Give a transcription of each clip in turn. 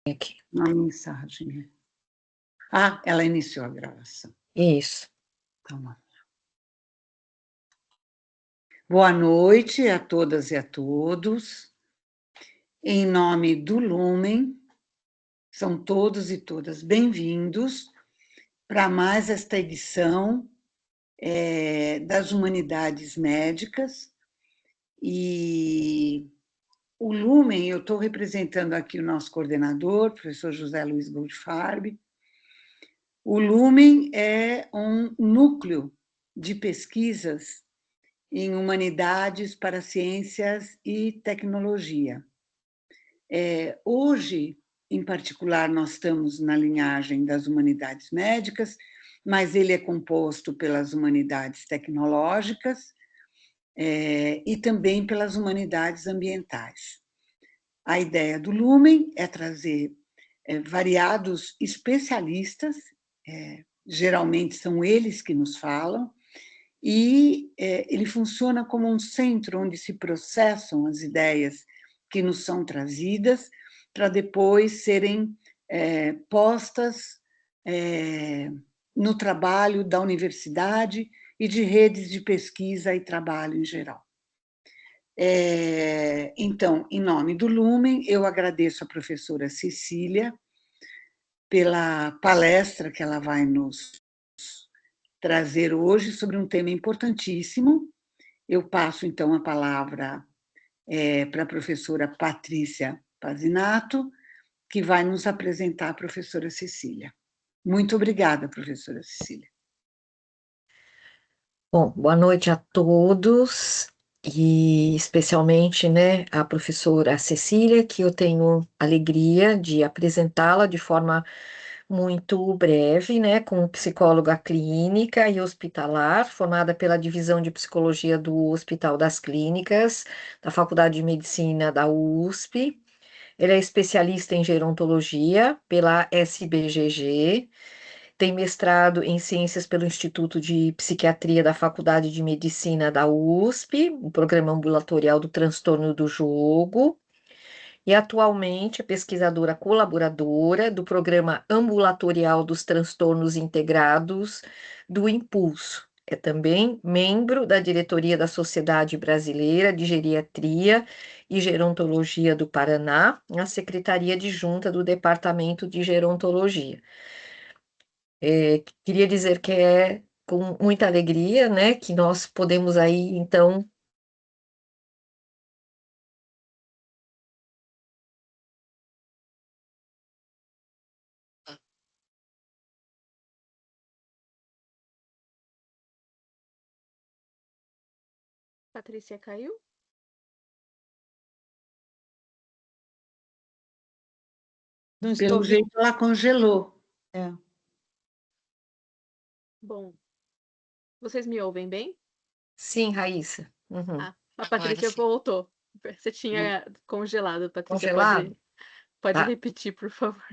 Aqui. Uma mensagem. Ah, ela iniciou a gravação. Isso. Então, vamos lá. Boa noite a todas e a todos. Em nome do Lumen, são todos e todas bem-vindos para mais esta edição das Humanidades Médicas. E o Lumen, eu estou representando aqui o nosso coordenador, professor José Luiz Goldfarb. O Lumen é um núcleo de pesquisas em humanidades para ciências e tecnologia. Hoje, em particular, nós estamos na linhagem das humanidades médicas, mas ele é composto pelas humanidades tecnológicas e também pelas humanidades ambientais. A ideia do Lumen é trazer variados especialistas, geralmente são eles que nos falam, e ele funciona como um centro onde se processam as ideias que nos são trazidas para depois serem postas no trabalho da universidade e de redes de pesquisa e trabalho em geral. Então, em nome do Lumen, eu agradeço a professora Cecília pela palestra que ela vai nos trazer hoje sobre um tema importantíssimo. Eu passo, então, a palavra para a professora Patrícia Pazinato, que vai nos apresentar a professora Cecília. Muito obrigada, professora Cecília. Bom, boa noite a todos, e especialmente, né, a professora Cecília, que eu tenho alegria de apresentá-la de forma muito breve, né, como psicóloga clínica e hospitalar, formada pela Divisão de Psicologia do Hospital das Clínicas, da Faculdade de Medicina da USP. Ele é especialista em gerontologia pela SBGG, tem mestrado em ciências pelo Instituto de Psiquiatria da Faculdade de Medicina da USP, o programa ambulatorial do transtorno do jogo, e atualmente é pesquisadora colaboradora do programa ambulatorial dos transtornos integrados do Impulso. É também membro da diretoria da Sociedade Brasileira de Geriatria e Gerontologia do Paraná, na Secretaria Adjunta do Departamento de Gerontologia. Queria dizer que é com muita alegria, né, que nós podemos aí, então, Patrícia caiu? Não estou Pelo jeito, ela congelou. Bom, vocês me ouvem bem? sim, Raíssa. A Patrícia voltou. Você tinha congelado, Patrícia. Congelado? Pode Tá. repetir, por favor.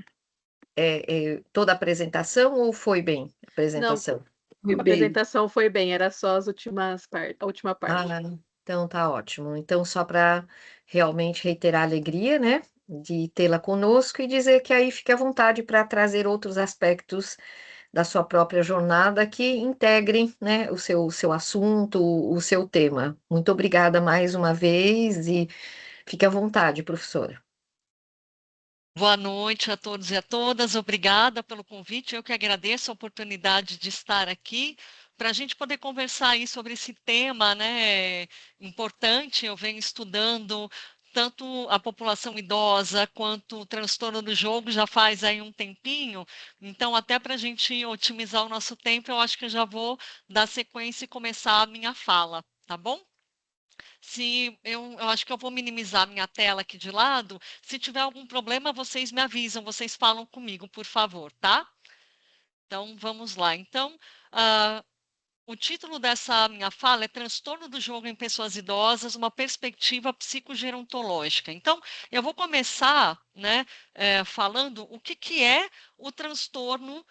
Toda a apresentação ou foi bem a apresentação? Não, a apresentação foi bem, era só a última parte. Ah, então tá ótimo. Então, só para realmente reiterar a alegria, né, de tê-la conosco e dizer que aí fique à vontade para trazer outros aspectos da sua própria jornada que integrem, né, o seu assunto, o seu tema. Muito obrigada mais uma vez e fique à vontade, professora. Boa noite a todos e a todas. Obrigada pelo convite. Eu que agradeço a oportunidade de estar aqui para a gente poder conversar aí sobre esse tema, né, importante. Eu venho estudando tanto a população idosa quanto o transtorno do jogo já faz aí um tempinho. Então, até para a gente otimizar o nosso tempo, eu acho que eu já vou dar sequência e começar a minha fala, tá bom? Eu acho que eu vou minimizar minha tela aqui de lado. Se tiver algum problema, vocês me avisam, vocês falam comigo, por favor, tá? Então, vamos lá. Então, o título dessa minha fala é Transtorno do Jogo em Pessoas Idosas, uma perspectiva psicogerontológica. Então, eu vou começar, né, falando o que é o transtorno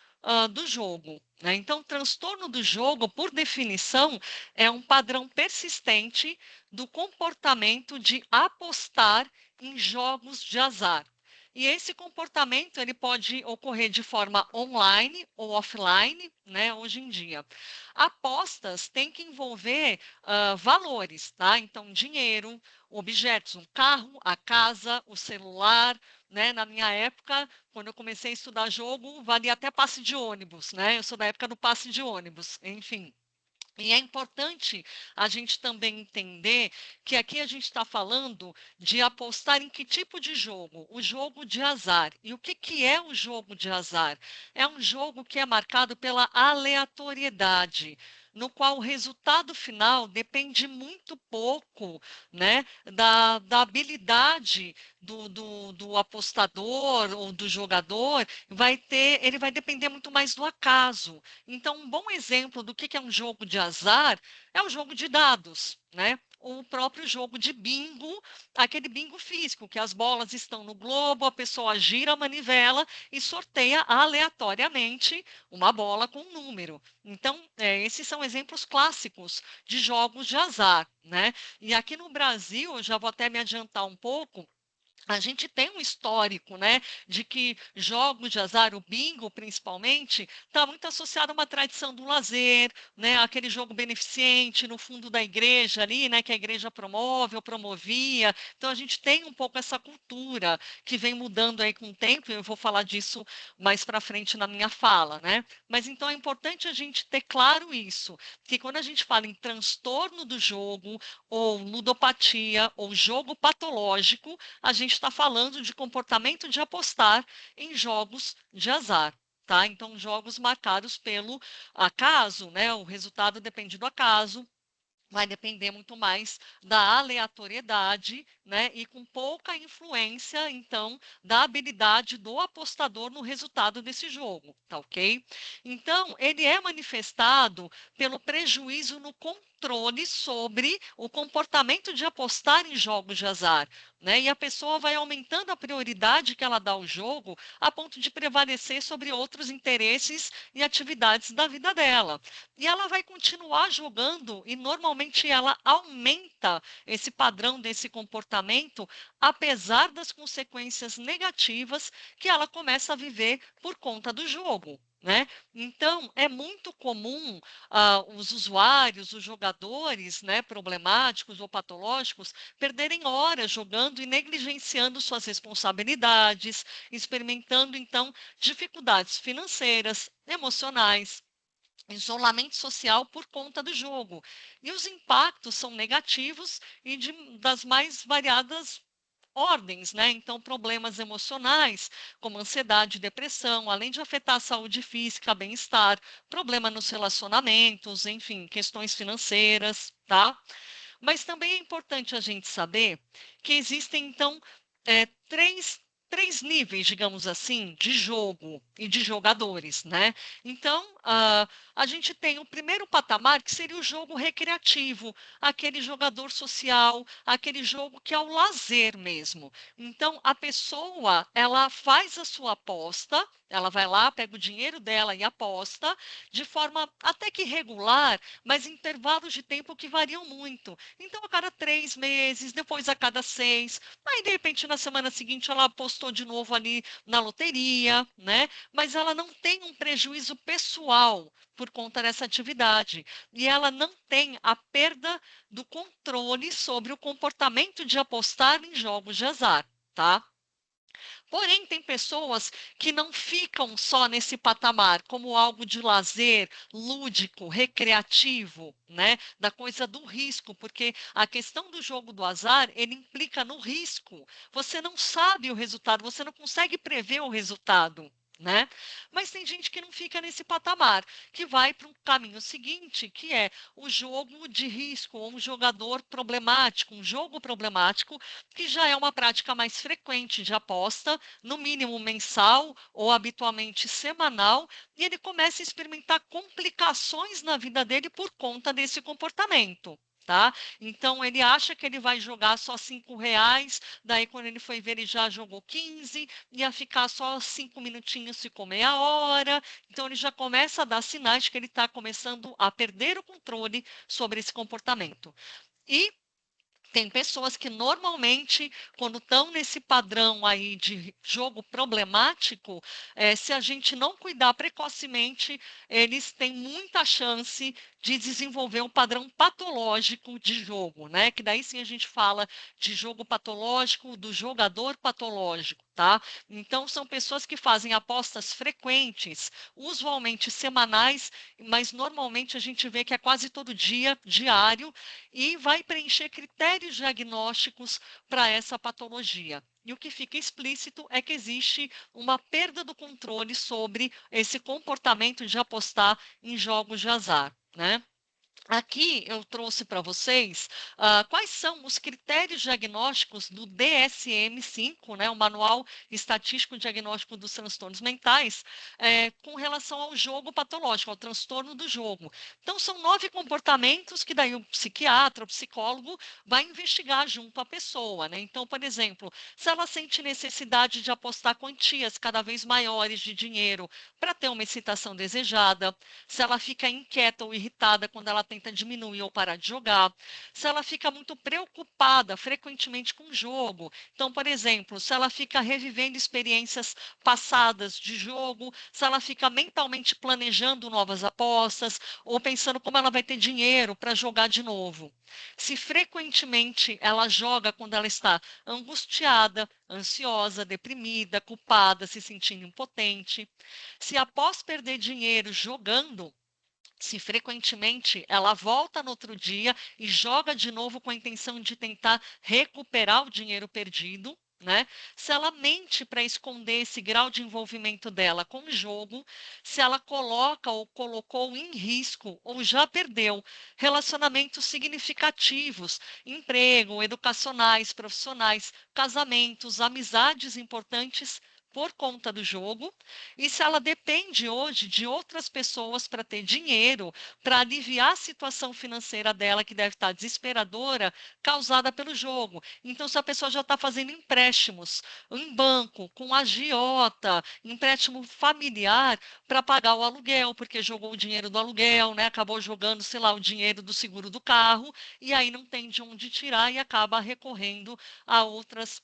do jogo, né? Então, o transtorno do jogo, por definição, é um padrão persistente do comportamento de apostar em jogos de azar. E esse comportamento ele pode ocorrer de forma online ou offline, né, hoje em dia. Apostas têm que envolver valores, tá? Então, dinheiro, objetos, um carro, a casa, o celular, né? Na minha época, quando eu comecei a estudar jogo, valia até passe de ônibus, né? Eu sou da época do passe de ônibus, enfim. E é importante a gente também entender que aqui a gente está falando de apostar em que tipo de jogo? O jogo de azar. E o que, que é o jogo de azar? É um jogo que é marcado pela aleatoriedade, no qual o resultado final depende muito pouco, né, da habilidade do apostador ou do jogador, ele vai depender muito mais do acaso. Então, um bom exemplo do que é um jogo de azar é o jogo de dados, né? O próprio jogo de bingo, aquele bingo físico, que as bolas estão no globo, a pessoa gira a manivela e sorteia aleatoriamente uma bola com um número. Então, esses são exemplos clássicos de jogos de azar, né? E aqui no Brasil, eu já vou até me adiantar um pouco, a gente tem um histórico, né, de que jogos de azar, o bingo principalmente, está muito associado a uma tradição do lazer, né, aquele jogo beneficente no fundo da igreja ali, né, que a igreja promove ou promovia. Então a gente tem um pouco essa cultura que vem mudando aí com o tempo, e eu vou falar disso mais para frente na minha fala, né? Mas então é importante a gente ter claro isso, que quando a gente fala em transtorno do jogo, ou ludopatia, ou jogo patológico, a gente está falando de comportamento de apostar em jogos de azar. Tá? Então, jogos marcados pelo acaso, né? O resultado depende do acaso, vai depender muito mais da aleatoriedade, né? E com pouca influência, então, da habilidade do apostador no resultado desse jogo, tá ok? Então, ele é manifestado pelo prejuízo no controle sobre o comportamento de apostar em jogos de azar, né? E a pessoa vai aumentando a prioridade que ela dá ao jogo a ponto de prevalecer sobre outros interesses e atividades da vida dela. E ela vai continuar jogando e normalmente ela aumenta esse padrão desse comportamento, apesar das consequências negativas que ela começa a viver por conta do jogo. Né? Então, é muito comum os usuários, os jogadores, né, problemáticos ou patológicos perderem horas jogando e negligenciando suas responsabilidades, experimentando, então, dificuldades financeiras, emocionais, isolamento social por conta do jogo. E os impactos são negativos e das mais variadas ordens, né? Então, problemas emocionais, como ansiedade, depressão, além de afetar a saúde física, bem-estar, problema nos relacionamentos, enfim, questões financeiras, tá? Mas também é importante a gente saber que existem, então, três níveis, digamos assim, de jogo e de jogadores, né? Então, a gente tem o primeiro patamar, que seria o jogo recreativo, aquele jogador social, aquele jogo que é o lazer mesmo. Então, a pessoa, ela faz a sua aposta, ela vai lá, pega o dinheiro dela e aposta, de forma até que regular, mas em intervalos de tempo que variam muito. Então, a cada 3 meses, depois a cada 6, aí, de repente, na semana seguinte, ela apostou de novo ali na loteria, né? Mas ela não tem um prejuízo pessoal por conta dessa atividade. E ela não tem a perda do controle sobre o comportamento de apostar em jogos de azar, tá? Porém, tem pessoas que não ficam só nesse patamar, como algo de lazer, lúdico, recreativo, né? Da coisa do risco, porque a questão do jogo do azar, ele implica no risco. Você não sabe o resultado, você não consegue prever o resultado. Né? Mas tem gente que não fica nesse patamar, que vai para um caminho seguinte, que é o jogo de risco, ou um jogador problemático, um jogo problemático, que já é uma prática mais frequente de aposta, no mínimo mensal ou habitualmente semanal, e ele começa a experimentar complicações na vida dele por conta desse comportamento. Tá? Então, ele acha que ele vai jogar só R$ 5, daí quando ele foi ver, ele já jogou 15, ia ficar só 5 minutinhos, ficou meia hora. Então, ele já começa a dar sinais de que ele está começando a perder o controle sobre esse comportamento. E Tem pessoas que normalmente, quando estão nesse padrão aí de jogo problemático, se a gente não cuidar precocemente, eles têm muita chance de desenvolver um padrão patológico de jogo, né? Que daí sim a gente fala de jogo patológico, do jogador patológico, tá? Então, são pessoas que fazem apostas frequentes, usualmente semanais, mas normalmente a gente vê que é quase todo dia, diário, e vai preencher critérios diagnósticos para essa patologia. E o que fica explícito é que existe uma perda do controle sobre esse comportamento de apostar em jogos de azar, né? Aqui eu trouxe para vocês quais são os critérios diagnósticos do DSM-5, né, o Manual Estatístico Diagnóstico dos Transtornos Mentais, com relação ao jogo patológico, ao transtorno do jogo. Então, são 9 comportamentos que daí o psiquiatra, o psicólogo, vai investigar junto à pessoa, né? Então, por exemplo, se ela sente necessidade de apostar quantias cada vez maiores de dinheiro para ter uma excitação desejada, se ela fica inquieta ou irritada quando ela tenta diminuir ou parar de jogar, se ela fica muito preocupada frequentemente com o jogo. Então, por exemplo, se ela fica revivendo experiências passadas de jogo, se ela fica mentalmente planejando novas apostas ou pensando como ela vai ter dinheiro para jogar de novo. Se frequentemente ela joga quando ela está angustiada, ansiosa, deprimida, culpada, se sentindo impotente. Se após perder dinheiro jogando, se frequentemente ela volta no outro dia e joga de novo com a intenção de tentar recuperar o dinheiro perdido, né? Se ela mente para esconder esse grau de envolvimento dela com o jogo, se ela coloca ou colocou em risco ou já perdeu relacionamentos significativos, emprego, educacionais, profissionais, casamentos, amizades importantes por conta do jogo, e se ela depende hoje de outras pessoas para ter dinheiro, para aliviar a situação financeira dela, que deve estar desesperadora, causada pelo jogo. Então, se a pessoa já está fazendo empréstimos em banco, com agiota, empréstimo familiar, para pagar o aluguel, porque jogou o dinheiro do aluguel, né? Acabou jogando, sei lá, o dinheiro do seguro do carro, e aí não tem de onde tirar e acaba recorrendo a outras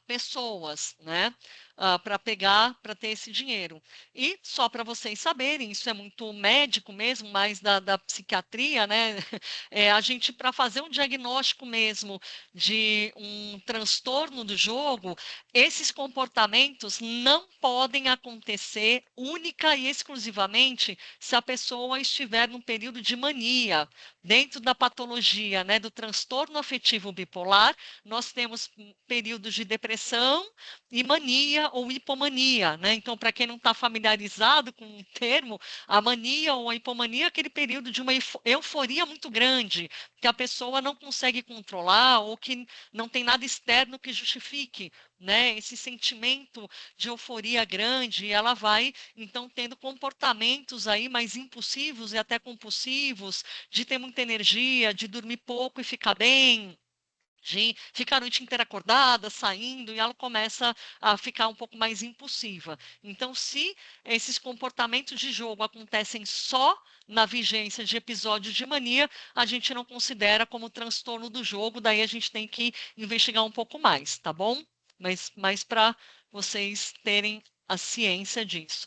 pessoas, né? Para pegar, para ter esse dinheiro. E só para vocês saberem, isso é muito médico mesmo, mais da psiquiatria, né? A gente, para fazer um diagnóstico mesmo de um transtorno do jogo, esses comportamentos não podem acontecer única e exclusivamente se a pessoa estiver num período de mania. Dentro da patologia, né, do transtorno afetivo bipolar, nós temos períodos de depressão e mania ou hipomania, né? Então, para quem não está familiarizado com o termo, a mania ou a hipomania é aquele período de uma euforia muito grande, que a pessoa não consegue controlar ou que não tem nada externo que justifique, né? Esse sentimento de euforia grande, e ela vai, então, tendo comportamentos aí mais impulsivos e até compulsivos, de ter muita energia, de dormir pouco e ficar bem, de ficar a noite inteira acordada, saindo, e ela começa a ficar um pouco mais impulsiva. Então, se esses comportamentos de jogo acontecem só na vigência de episódios de mania, a gente não considera como transtorno do jogo, daí a gente tem que investigar um pouco mais, tá bom? Mas para vocês terem a ciência disso.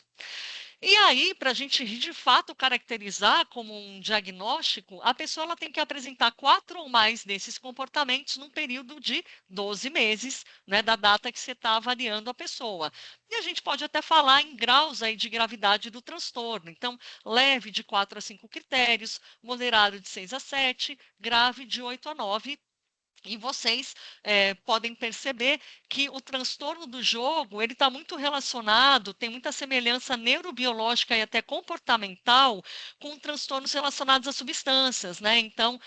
E aí, para a gente de fato caracterizar como um diagnóstico, a pessoa ela tem que apresentar 4 ou mais desses comportamentos num período de 12 meses, né, da data que você está avaliando a pessoa. E a gente pode até falar em graus aí de gravidade do transtorno. Então, leve de 4 a 5 critérios, moderado de 6 a 7, grave de 8 a 9. E vocês podem perceber que o transtorno do jogo ele está muito relacionado, tem muita semelhança neurobiológica e até comportamental com transtornos relacionados a substâncias, né? Então,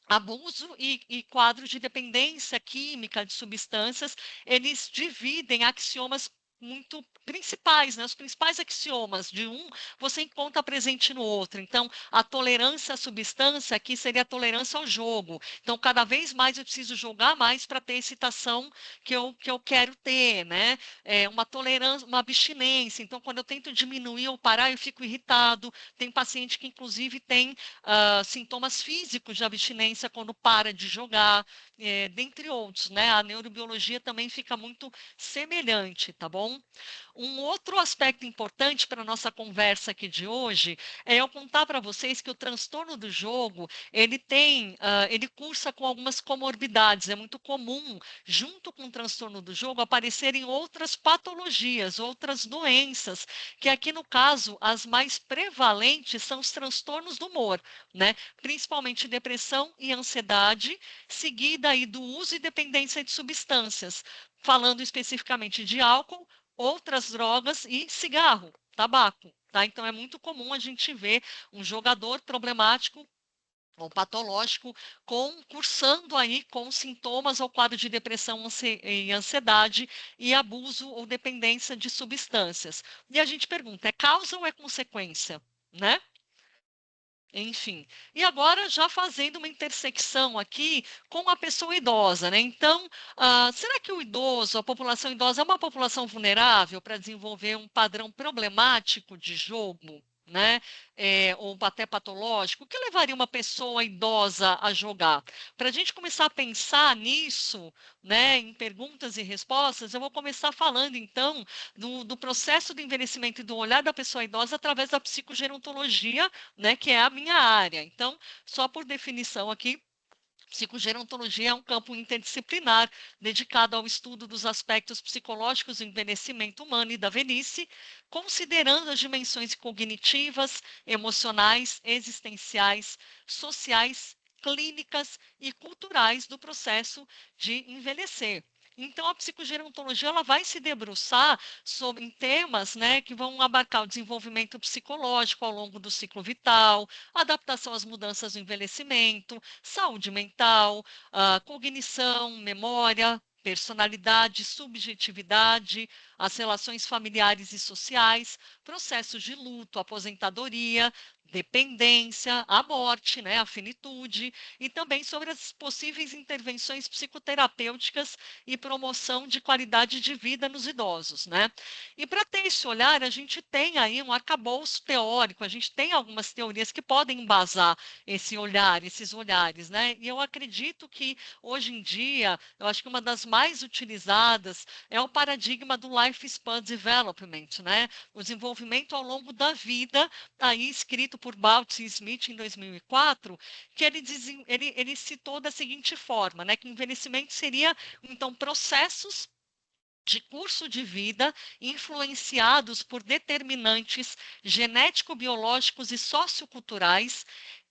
abuso e quadros de dependência química de substâncias, eles dividem axiomas muito principais, né? Os principais axiomas de um você encontra presente no outro. Então, a tolerância à substância aqui seria a tolerância ao jogo. Então, cada vez mais eu preciso jogar mais para ter a excitação que eu quero ter, né? Uma tolerância, uma abstinência. Então, quando eu tento diminuir ou parar, eu fico irritado. Tem paciente que, inclusive, tem sintomas físicos de abstinência quando para de jogar, dentre outros, né? A neurobiologia também fica muito semelhante, tá bom? Um outro aspecto importante para a nossa conversa aqui de hoje é eu contar para vocês que o transtorno do jogo, ele cursa com algumas comorbidades. É muito comum, junto com o transtorno do jogo, aparecerem outras patologias, outras doenças, que aqui no caso, as mais prevalentes são os transtornos do humor, né? Principalmente depressão e ansiedade, seguida aí do uso e dependência de substâncias, falando especificamente de álcool, outras drogas e cigarro, tabaco, tá? Então é muito comum a gente ver um jogador problemático ou patológico cursando aí com sintomas ou quadro de depressão e ansiedade e abuso ou dependência de substâncias. E a gente pergunta, é causa ou é consequência, né? Enfim, e agora já fazendo uma intersecção aqui com a pessoa idosa, né? Então, será que o idoso, a população idosa, é uma população vulnerável para desenvolver um padrão problemático de jogo, né? Ou até patológico? O que levaria uma pessoa idosa a jogar? Para a gente começar a pensar nisso, né, em perguntas e respostas, eu vou começar falando, então, do processo do envelhecimento e do olhar da pessoa idosa através da psicogerontologia, né, que é a minha área. Então, só por definição aqui, psicogerontologia é um campo interdisciplinar dedicado ao estudo dos aspectos psicológicos do envelhecimento humano e da velhice, considerando as dimensões cognitivas, emocionais, existenciais, sociais, clínicas e culturais do processo de envelhecer. Então, a psicogerontologia ela vai se debruçar em temas, né, que vão abarcar o desenvolvimento psicológico ao longo do ciclo vital, adaptação às mudanças do envelhecimento, saúde mental, cognição, memória, personalidade, subjetividade, as relações familiares e sociais, processos de luto, aposentadoria, dependência, a morte, né, a finitude, e também sobre as possíveis intervenções psicoterapêuticas e promoção de qualidade de vida nos idosos, né? E para ter esse olhar, a gente tem aí um arcabouço teórico, a gente tem algumas teorias que podem embasar esse olhar, esses olhares, né? E eu acredito que hoje em dia, eu acho que uma das mais utilizadas é o paradigma do Lifespan Development, né? O desenvolvimento ao longo da vida, aí escrito por Baltz e Smith em 2004, que ele citou da seguinte forma, né? Que o envelhecimento seria, então, processos de curso de vida influenciados por determinantes genético-biológicos e socioculturais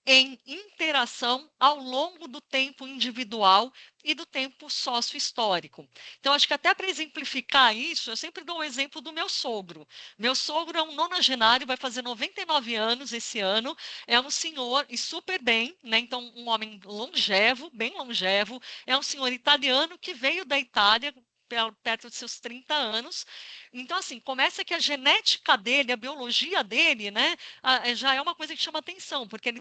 em interação ao longo do tempo individual e do tempo sócio-histórico. Então, acho que até para exemplificar isso, eu sempre dou o exemplo do meu sogro. Meu sogro é um nonagenário, vai fazer 99 anos esse ano, é um senhor e super bem, né? Então, um homem longevo, bem longevo, é um senhor italiano que veio da Itália perto de seus 30 anos. Então, assim, começa que a genética dele, a biologia dele, né, já é uma coisa que chama atenção, porque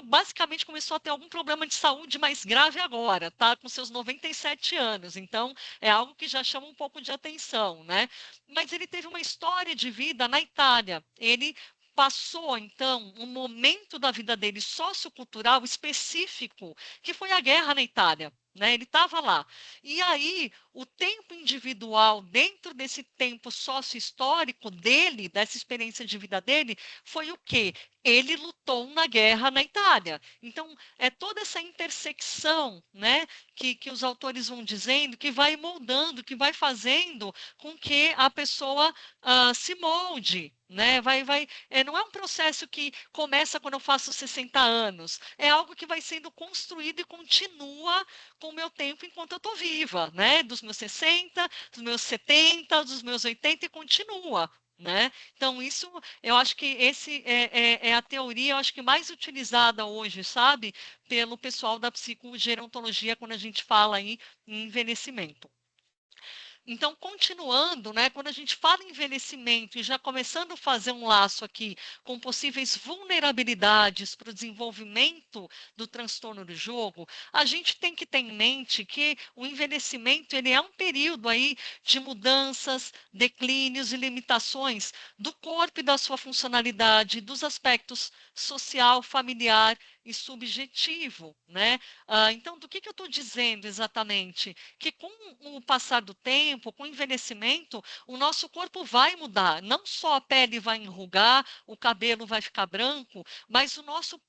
basicamente começou a ter algum problema de saúde mais grave agora, tá? Com seus 97 anos. Então, é algo que já chama um pouco de atenção, né? Mas ele teve uma história de vida na Itália. Ele passou, então, um momento da vida dele sociocultural específico, que foi a guerra na Itália. Né? Ele estava lá. E aí, o tempo individual, dentro desse tempo sócio-histórico dele, dessa experiência de vida dele, foi o quê? Ele lutou na guerra na Itália. Então, é toda essa intersecção, né, que os autores vão dizendo, que vai moldando, que vai fazendo com que a pessoa se molde. Né? Não é um processo que começa quando eu faço 60 anos, é algo que vai sendo construído e continua com o meu tempo enquanto eu estou viva, né? Dos meus 60, dos meus 70, dos meus 80 e continua. Né? Então, isso, eu acho que esse é a teoria, eu acho que mais utilizada hoje, sabe, pelo pessoal da psicogerontologia, quando a gente fala aí em envelhecimento. Então, continuando, né, quando a gente fala em envelhecimento e já começando a fazer um laço aqui com possíveis vulnerabilidades para o desenvolvimento do transtorno do jogo, a gente tem que ter em mente que o envelhecimento ele é um período aí de mudanças, declínios e limitações do corpo e da sua funcionalidade, dos aspectos social, familiar e subjetivo, né? Então, do que eu estou dizendo exatamente? Que com o passar do tempo, com o envelhecimento, o nosso corpo vai mudar. Não só a pele vai enrugar, o cabelo vai ficar branco, mas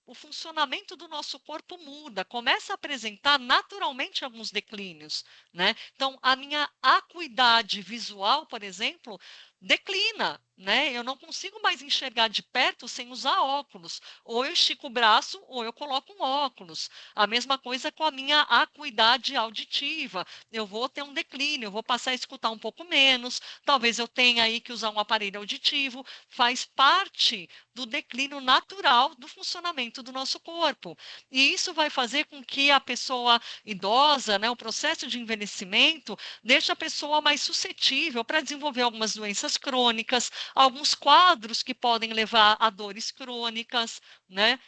o funcionamento do nosso corpo muda, começa a apresentar naturalmente alguns declínios, né? Então, a minha acuidade visual, por exemplo, declina, né? Eu não consigo mais enxergar de perto sem usar óculos. Ou eu estico o braço, ou eu coloco um óculos. A mesma coisa com a minha acuidade auditiva. Eu vou ter um declínio, eu vou passar a escutar um pouco menos, talvez eu tenha aí que usar um aparelho auditivo, faz parte do declínio natural do funcionamento do nosso corpo. E isso vai fazer com que a pessoa idosa, né, o processo de envelhecimento, deixe a pessoa mais suscetível para desenvolver algumas doenças crônicas, alguns quadros que podem levar a dores crônicas, né?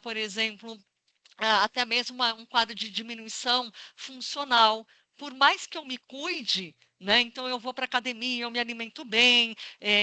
Por exemplo, até mesmo um quadro de diminuição funcional. Por mais que eu me cuide, né? Então eu vou para a academia, eu me alimento bem,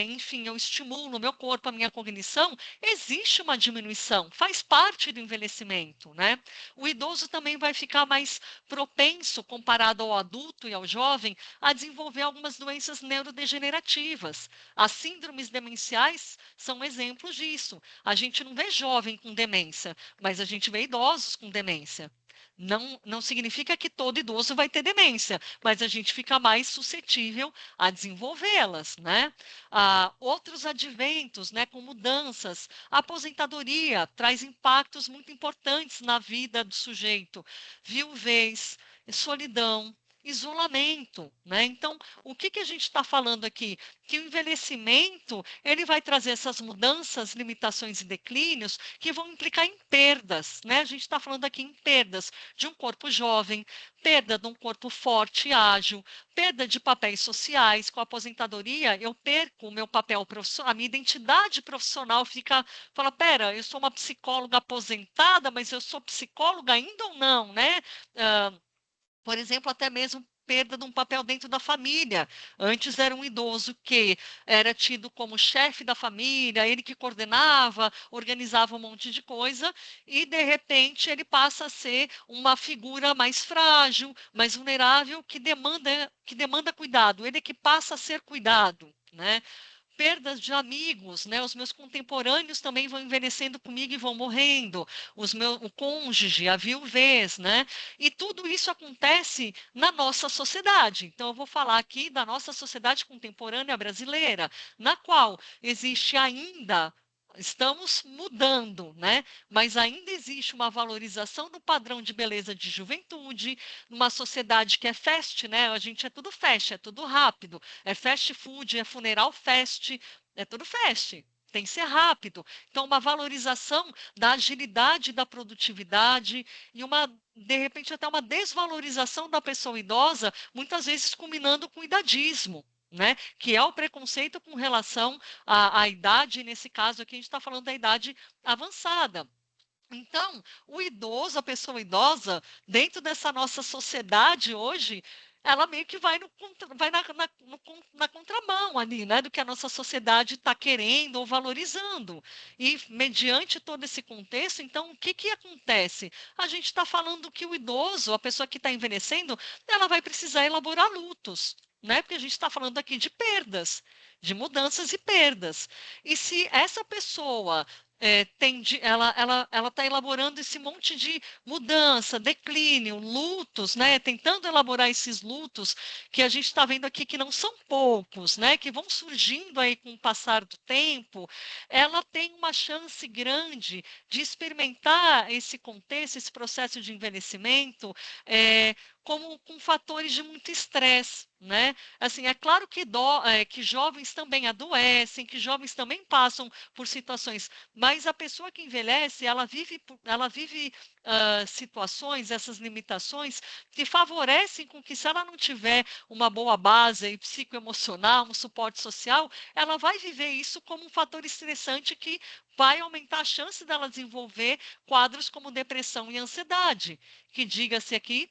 enfim, eu estimulo o meu corpo, a minha cognição, existe uma diminuição, faz parte do envelhecimento, né? O idoso também vai ficar mais propenso, comparado ao adulto e ao jovem, a desenvolver algumas doenças neurodegenerativas. As síndromes demenciais são exemplos disso. A gente não vê jovem com demência, mas a gente vê idosos com demência. Não significa que todo idoso vai ter demência, mas a gente fica mais suscetível a desenvolvê-las, né? Outros adventos, né, com mudanças. A aposentadoria traz impactos muito importantes na vida do sujeito. Viuvez, solidão, isolamento, né? Então, o que a gente está falando aqui? Que o envelhecimento ele vai trazer essas mudanças, limitações e declínios que vão implicar em perdas, né? A gente está falando aqui em perdas de um corpo jovem, perda de um corpo forte e ágil, perda de papéis sociais. Com a aposentadoria, eu perco o meu papel profissional, a minha identidade profissional fala, pera, eu sou uma psicóloga aposentada, mas eu sou psicóloga ainda ou não, né? Ah, por exemplo, até mesmo perda de um papel dentro da família. Antes era um idoso que era tido como chefe da família, ele que coordenava, organizava um monte de coisa, e de repente ele passa a ser uma figura mais frágil, mais vulnerável, que demanda cuidado. Ele que passa a ser cuidado, né? Perdas de amigos, né? Os meus contemporâneos também vão envelhecendo comigo e vão morrendo. O cônjuge, a viuvez, né? E tudo isso acontece na nossa sociedade. Então, eu vou falar aqui da nossa sociedade contemporânea brasileira, na qual existe ainda. Estamos mudando, né? Mas ainda existe uma valorização do padrão de beleza de juventude, numa sociedade que é fast, né? A gente é tudo fast, é tudo rápido. É fast food, é funeral fast, é tudo fast. Tem que ser rápido. Então, uma valorização da agilidade, da produtividade e de repente, até uma desvalorização da pessoa idosa, muitas vezes culminando com o idadismo. Né? Que é o preconceito com relação à idade, nesse caso aqui a gente está falando da idade avançada. Então, o idoso, a pessoa idosa, dentro dessa nossa sociedade hoje, ela meio que vai na contramão ali, né, do que a nossa sociedade está querendo ou valorizando. E, mediante todo esse contexto, então, o que acontece? A gente está falando que o idoso, a pessoa que está envelhecendo, ela vai precisar elaborar lutos. Né? Porque a gente está falando aqui de perdas, de mudanças e perdas. E se essa pessoa ela está elaborando esse monte de mudança, declínio, lutos, né? Tentando elaborar esses lutos que a gente está vendo aqui que não são poucos, né? Que vão surgindo aí com o passar do tempo. Ela tem uma chance grande de experimentar esse contexto, esse processo de envelhecimento, como com fatores de muito estresse, né? Assim, é claro que jovens também adoecem, que jovens também passam por situações, mas a pessoa que envelhece, ela vive situações, essas limitações, que favorecem com que, se ela não tiver uma boa base psicoemocional, um suporte social, ela vai viver isso como um fator estressante que vai aumentar a chance dela desenvolver quadros como depressão e ansiedade, que, diga-se aqui,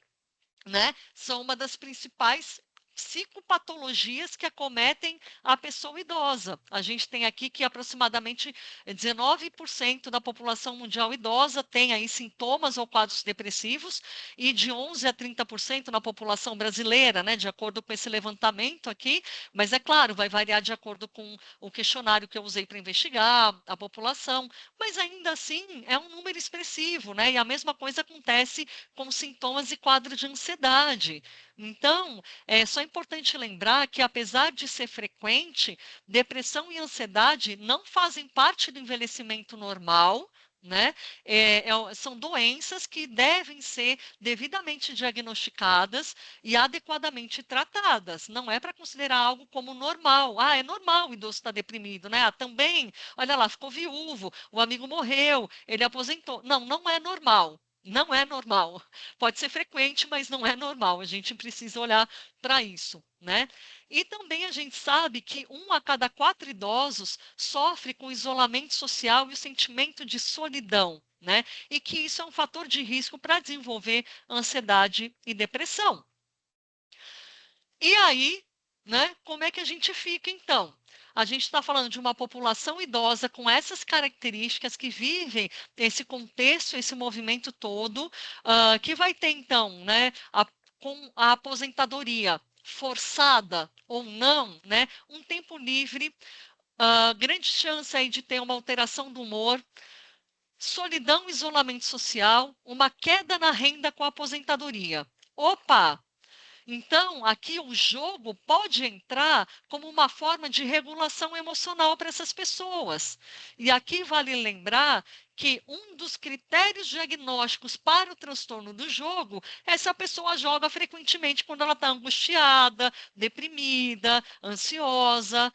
né, são uma das principais psicopatologias que acometem a pessoa idosa. A gente tem aqui que aproximadamente 19% da população mundial idosa tem aí sintomas ou quadros depressivos, e de 11 a 30% na população brasileira, né, de acordo com esse levantamento aqui, mas é claro, vai variar de acordo com o questionário que eu usei para investigar a população, mas ainda assim é um número expressivo, né? E a mesma coisa acontece com sintomas e quadro de ansiedade. Então, é só importante lembrar que, apesar de ser frequente, depressão e ansiedade não fazem parte do envelhecimento normal, né? São doenças que devem ser devidamente diagnosticadas e adequadamente tratadas. Não é para considerar algo como normal. Ah, é normal o idoso estar deprimido, né? Ah, também, olha lá, ficou viúvo, o amigo morreu, ele aposentou. Não, não é normal. Não é normal. Pode ser frequente, mas não é normal. A gente precisa olhar para isso, né? E também a gente sabe que 1 a cada 4 idosos sofre com isolamento social e o sentimento de solidão, né? E que isso é um fator de risco para desenvolver ansiedade e depressão. E aí, né, como é que a gente fica então? A gente está falando de uma população idosa com essas características, que vivem esse contexto, esse movimento todo, que vai ter então, né, com a aposentadoria forçada ou não, né, um tempo livre, grande chance aí de ter uma alteração do humor, solidão e isolamento social, uma queda na renda com a aposentadoria. Opa! Então, aqui o jogo pode entrar como uma forma de regulação emocional para essas pessoas. E aqui vale lembrar que um dos critérios diagnósticos para o transtorno do jogo é se a pessoa joga frequentemente quando ela está angustiada, deprimida, ansiosa.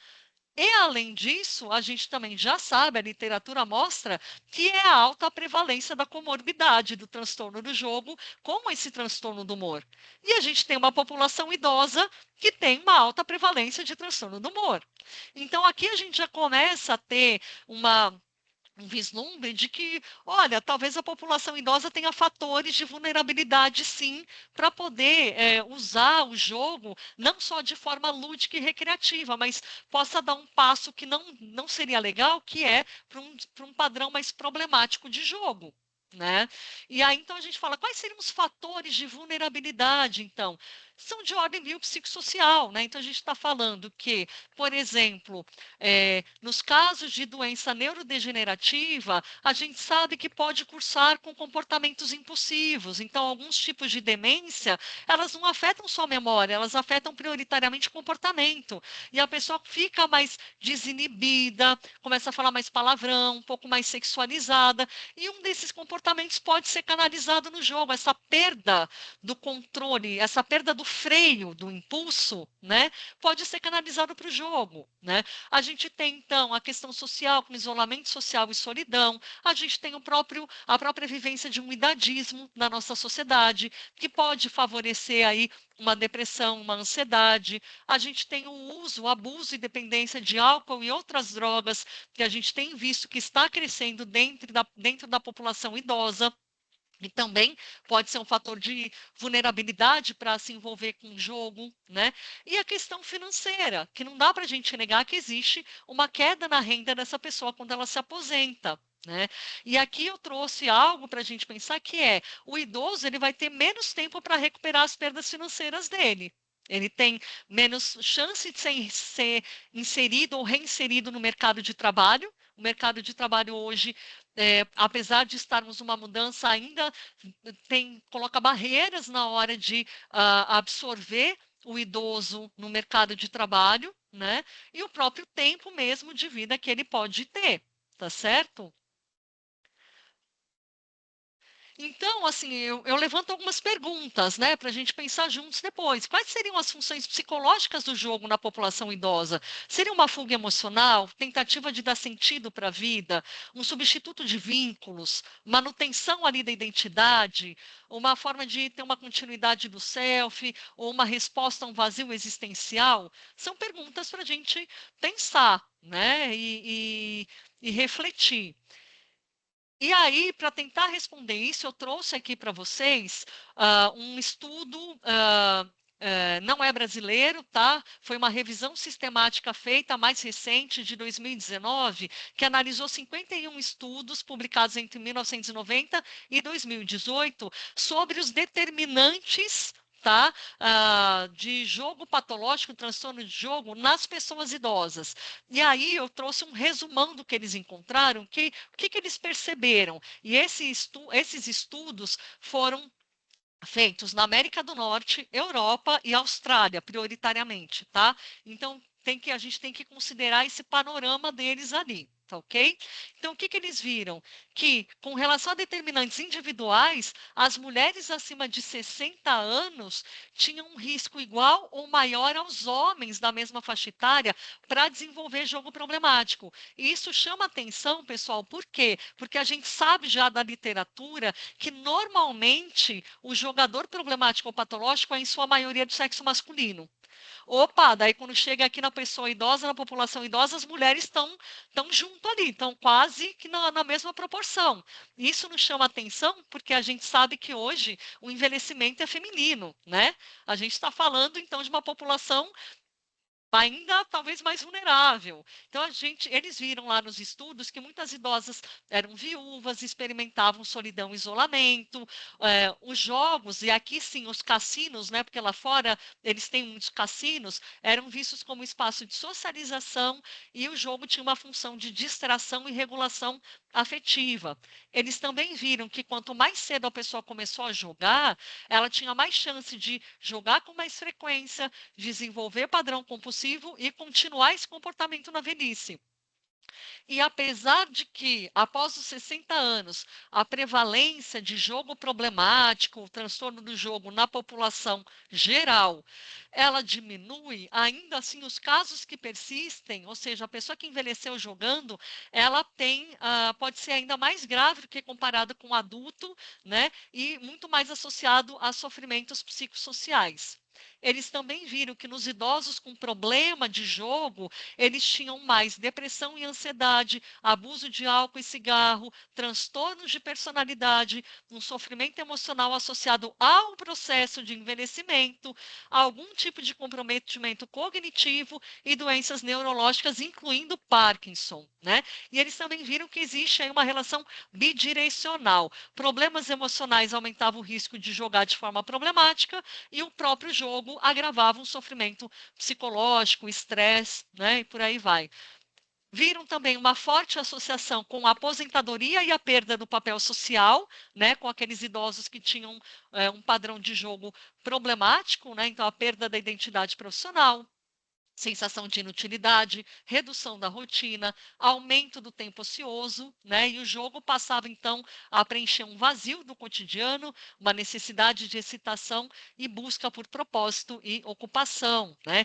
E, além disso, a gente também já sabe, a literatura mostra que é alta a prevalência da comorbidade do transtorno do jogo com esse transtorno do humor. E a gente tem uma população idosa que tem uma alta prevalência de transtorno do humor. Então, aqui a gente já começa a ter um vislumbre de que, olha, talvez a população idosa tenha fatores de vulnerabilidade, sim, para poder usar o jogo, não só de forma lúdica e recreativa, mas possa dar um passo que não seria legal, que é para um padrão mais problemático de jogo. Né? E aí, então, a gente fala, quais seriam os fatores de vulnerabilidade, então? São de ordem biopsicossocial, né? Então, a gente está falando que, por exemplo, nos casos de doença neurodegenerativa, a gente sabe que pode cursar com comportamentos impulsivos. Então, alguns tipos de demência, elas não afetam só a memória, elas afetam prioritariamente o comportamento. E a pessoa fica mais desinibida, começa a falar mais palavrão, um pouco mais sexualizada. E um desses comportamentos pode ser canalizado no jogo. Essa perda do controle, essa perda do freio, do impulso, né, pode ser canalizado para o jogo, né? A gente tem, então, a questão social, com isolamento social e solidão. A gente tem a própria vivência de um idadismo na nossa sociedade, que pode favorecer aí uma depressão, uma ansiedade. A gente tem o uso, o abuso e dependência de álcool e outras drogas, que a gente tem visto que está crescendo dentro da população idosa. E também pode ser um fator de vulnerabilidade para se envolver com o jogo, né? E a questão financeira, que não dá para a gente negar que existe uma queda na renda dessa pessoa quando ela se aposenta. Né? E aqui eu trouxe algo para a gente pensar, que é: o idoso ele vai ter menos tempo para recuperar as perdas financeiras dele. Ele tem menos chance de ser inserido ou reinserido no mercado de trabalho. O mercado de trabalho hoje, apesar de estarmos numa mudança, ainda coloca barreiras na hora de absorver o idoso no mercado de trabalho, né? E o próprio tempo mesmo de vida que ele pode ter, tá certo? Então, assim, eu levanto algumas perguntas, né, para a gente pensar juntos depois. Quais seriam as funções psicológicas do jogo na população idosa? Seria uma fuga emocional, tentativa de dar sentido para a vida, um substituto de vínculos, manutenção ali da identidade, uma forma de ter uma continuidade do self, ou uma resposta a um vazio existencial? São perguntas para a gente pensar, né, e refletir. E aí, para tentar responder isso, eu trouxe aqui para vocês um estudo, não é brasileiro, tá? Foi uma revisão sistemática feita, mais recente, de 2019, que analisou 51 estudos publicados entre 1990 e 2018 sobre os determinantes, tá? De jogo patológico, transtorno de jogo nas pessoas idosas. E aí eu trouxe um resumão do que eles encontraram, o que eles perceberam. E esses estudos foram feitos na América do Norte, Europa e Austrália, prioritariamente, tá? Então, a gente tem que considerar esse panorama deles ali, tá ok? Então, o que eles viram? Que, com relação a determinantes individuais, as mulheres acima de 60 anos tinham um risco igual ou maior aos homens da mesma faixa etária para desenvolver jogo problemático. E isso chama atenção, pessoal, por quê? Porque a gente sabe já da literatura que normalmente o jogador problemático ou patológico é, em sua maioria, do sexo masculino. Opa, daí quando chega aqui na pessoa idosa, na população idosa, as mulheres estão junto ali, estão quase que na mesma proporção. Isso nos chama atenção porque a gente sabe que hoje o envelhecimento é feminino, né? A gente está falando então de uma população ainda talvez mais vulnerável. Então, eles viram lá nos estudos que muitas idosas eram viúvas, experimentavam solidão e isolamento. Os jogos, e aqui sim, os cassinos, né, porque lá fora eles têm muitos cassinos, eram vistos como espaço de socialização e o jogo tinha uma função de distração e regulação afetiva. Eles também viram que quanto mais cedo a pessoa começou a jogar, ela tinha mais chance de jogar com mais frequência, desenvolver padrão compulsivo e continuar esse comportamento na velhice. E apesar de que, após os 60 anos, a prevalência de jogo problemático, o transtorno do jogo na população geral, ela diminui, ainda assim os casos que persistem, ou seja, a pessoa que envelheceu jogando, ela pode ser ainda mais grave do que comparado com o adulto, né? E muito mais associado a sofrimentos psicossociais. Eles também viram que nos idosos com problema de jogo, eles tinham mais depressão e ansiedade, abuso de álcool e cigarro, transtornos de personalidade, um sofrimento emocional associado ao processo de envelhecimento, algum tipo de comprometimento cognitivo e doenças neurológicas, incluindo Parkinson, né? E eles também viram que existe aí uma relação bidirecional. Problemas emocionais aumentavam o risco de jogar de forma problemática e o próprio jogo agravava um sofrimento psicológico, estresse, né? E por aí vai. Viram também uma forte associação com a aposentadoria e a perda do papel social, né, com aqueles idosos que tinham um padrão de jogo problemático, né, então a perda da identidade profissional, sensação de inutilidade, redução da rotina, aumento do tempo ocioso, né? E o jogo passava então a preencher um vazio do cotidiano, uma necessidade de excitação e busca por propósito e ocupação, né?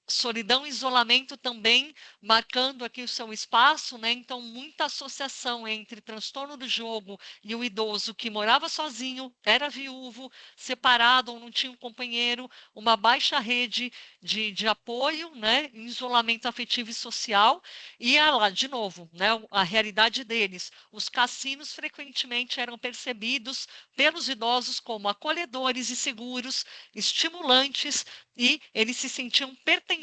Solidão e isolamento também marcando aqui o seu espaço, né? Então, muita associação entre transtorno do jogo e o idoso que morava sozinho, era viúvo, separado ou não tinha um companheiro, uma baixa rede de apoio, né? Isolamento afetivo e social. E lá, de novo, né? A realidade deles. Os cassinos frequentemente eram percebidos pelos idosos como acolhedores e seguros, estimulantes, e eles se sentiam pertencendo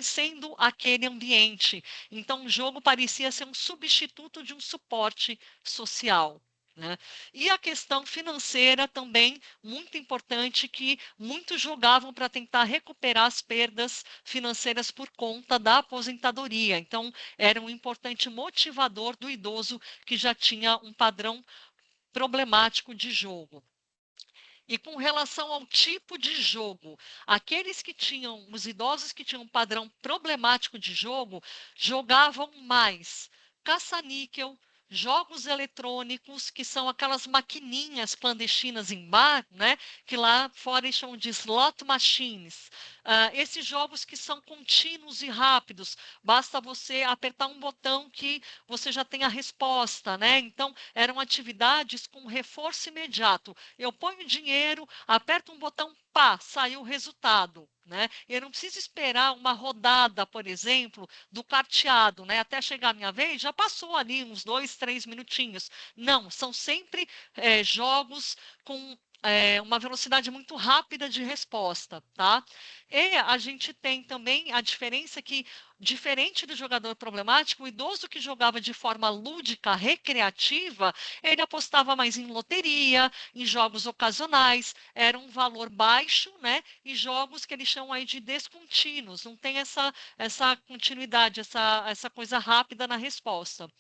àquele ambiente. Então, o jogo parecia ser um substituto de um suporte social. Né? E a questão financeira também, muito importante, que muitos jogavam para tentar recuperar as perdas financeiras por conta da aposentadoria. Então, era um importante motivador do idoso que já tinha um padrão problemático de jogo. E com relação ao tipo de jogo, os idosos que tinham um padrão problemático de jogo, jogavam mais caça-níquel, jogos eletrônicos, que são aquelas maquininhas clandestinas em bar, né, que lá fora eles chamam de slot machines. Esses jogos que são contínuos e rápidos, basta você apertar um botão que você já tem a resposta, né? Então, eram atividades com reforço imediato. Eu ponho dinheiro, aperto um botão, pá, saiu o resultado. Né? Eu não preciso esperar uma rodada, por exemplo, do carteado, né? Até chegar a minha vez, já passou ali uns 2, 3 minutinhos. Não, são sempre jogos com uma velocidade muito rápida de resposta, tá? E a gente tem também a diferença que, diferente do jogador problemático, o idoso que jogava de forma lúdica, recreativa, ele apostava mais em loteria, em jogos ocasionais, era um valor baixo, né? E jogos que eles chamam aí de descontínuos, não tem essa continuidade, essa coisa rápida na resposta.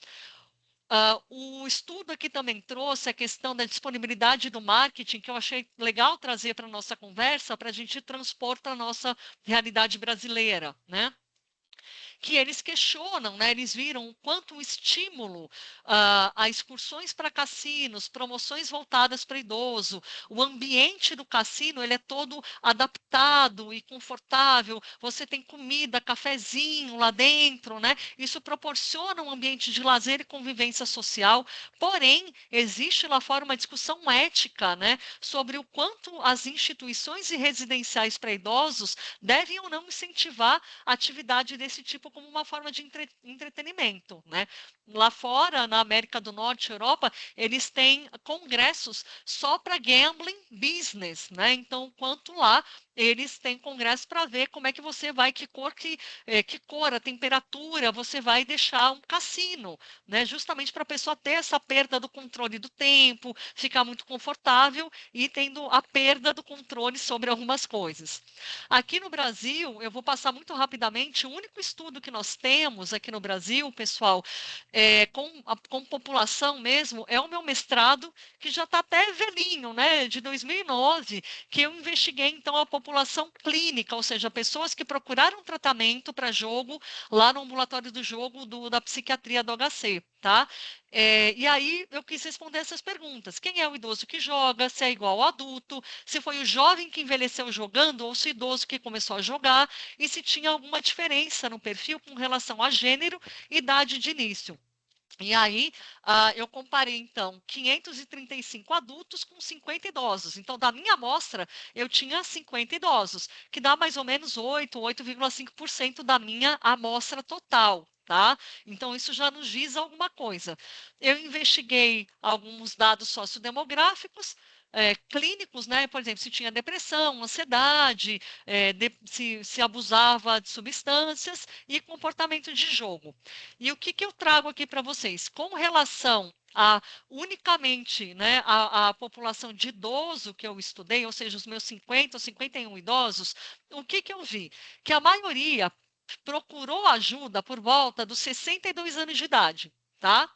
O estudo aqui também trouxe a questão da disponibilidade do marketing, que eu achei legal trazer para a nossa conversa, para a gente transpor para a nossa realidade brasileira, né? Que eles questionam, né? Eles viram o quanto o estímulo a excursões para cassinos, promoções voltadas para idoso, o ambiente do cassino ele é todo adaptado e confortável. Você tem comida, cafezinho lá dentro, né? Isso proporciona um ambiente de lazer e convivência social. Porém, existe lá fora uma discussão ética, né? Sobre o quanto as instituições e residenciais para idosos devem ou não incentivar atividade desse tipo como uma forma de entretenimento, né? Lá fora, na América do Norte, Europa, eles têm congressos só para gambling business, né? Então, quanto lá eles têm congresso para ver como é que você vai, que cor, a temperatura, você vai deixar um cassino, né? Justamente para a pessoa ter essa perda do controle do tempo, ficar muito confortável e tendo a perda do controle sobre algumas coisas. Aqui no Brasil, eu vou passar muito rapidamente, o único estudo que nós temos aqui no Brasil, pessoal, com população mesmo, é o meu mestrado, que já está até velhinho, né, de 2009, que eu investiguei, então, a população clínica, ou seja, pessoas que procuraram tratamento para jogo lá no ambulatório do jogo da psiquiatria do HC, tá? E aí eu quis responder essas perguntas. Quem é o idoso que joga? Se é igual ao adulto? Se foi o jovem que envelheceu jogando ou se o idoso que começou a jogar? E se tinha alguma diferença no perfil com relação a gênero e idade de início? E aí, eu comparei, então, 535 adultos com 50 idosos. Então, da minha amostra, eu tinha 50 idosos, que dá mais ou menos 8,5% da minha amostra total. Tá? Então, isso já nos diz alguma coisa. Eu investiguei alguns dados sociodemográficos, clínicos, né? Por exemplo, se tinha depressão, ansiedade, se abusava de substâncias e comportamento de jogo. E o que eu trago aqui para vocês? Com relação a unicamente, né, a população de idoso que eu estudei, ou seja, os meus 50 ou 51 idosos, o que eu vi? Que a maioria procurou ajuda por volta dos 62 anos de idade, tá?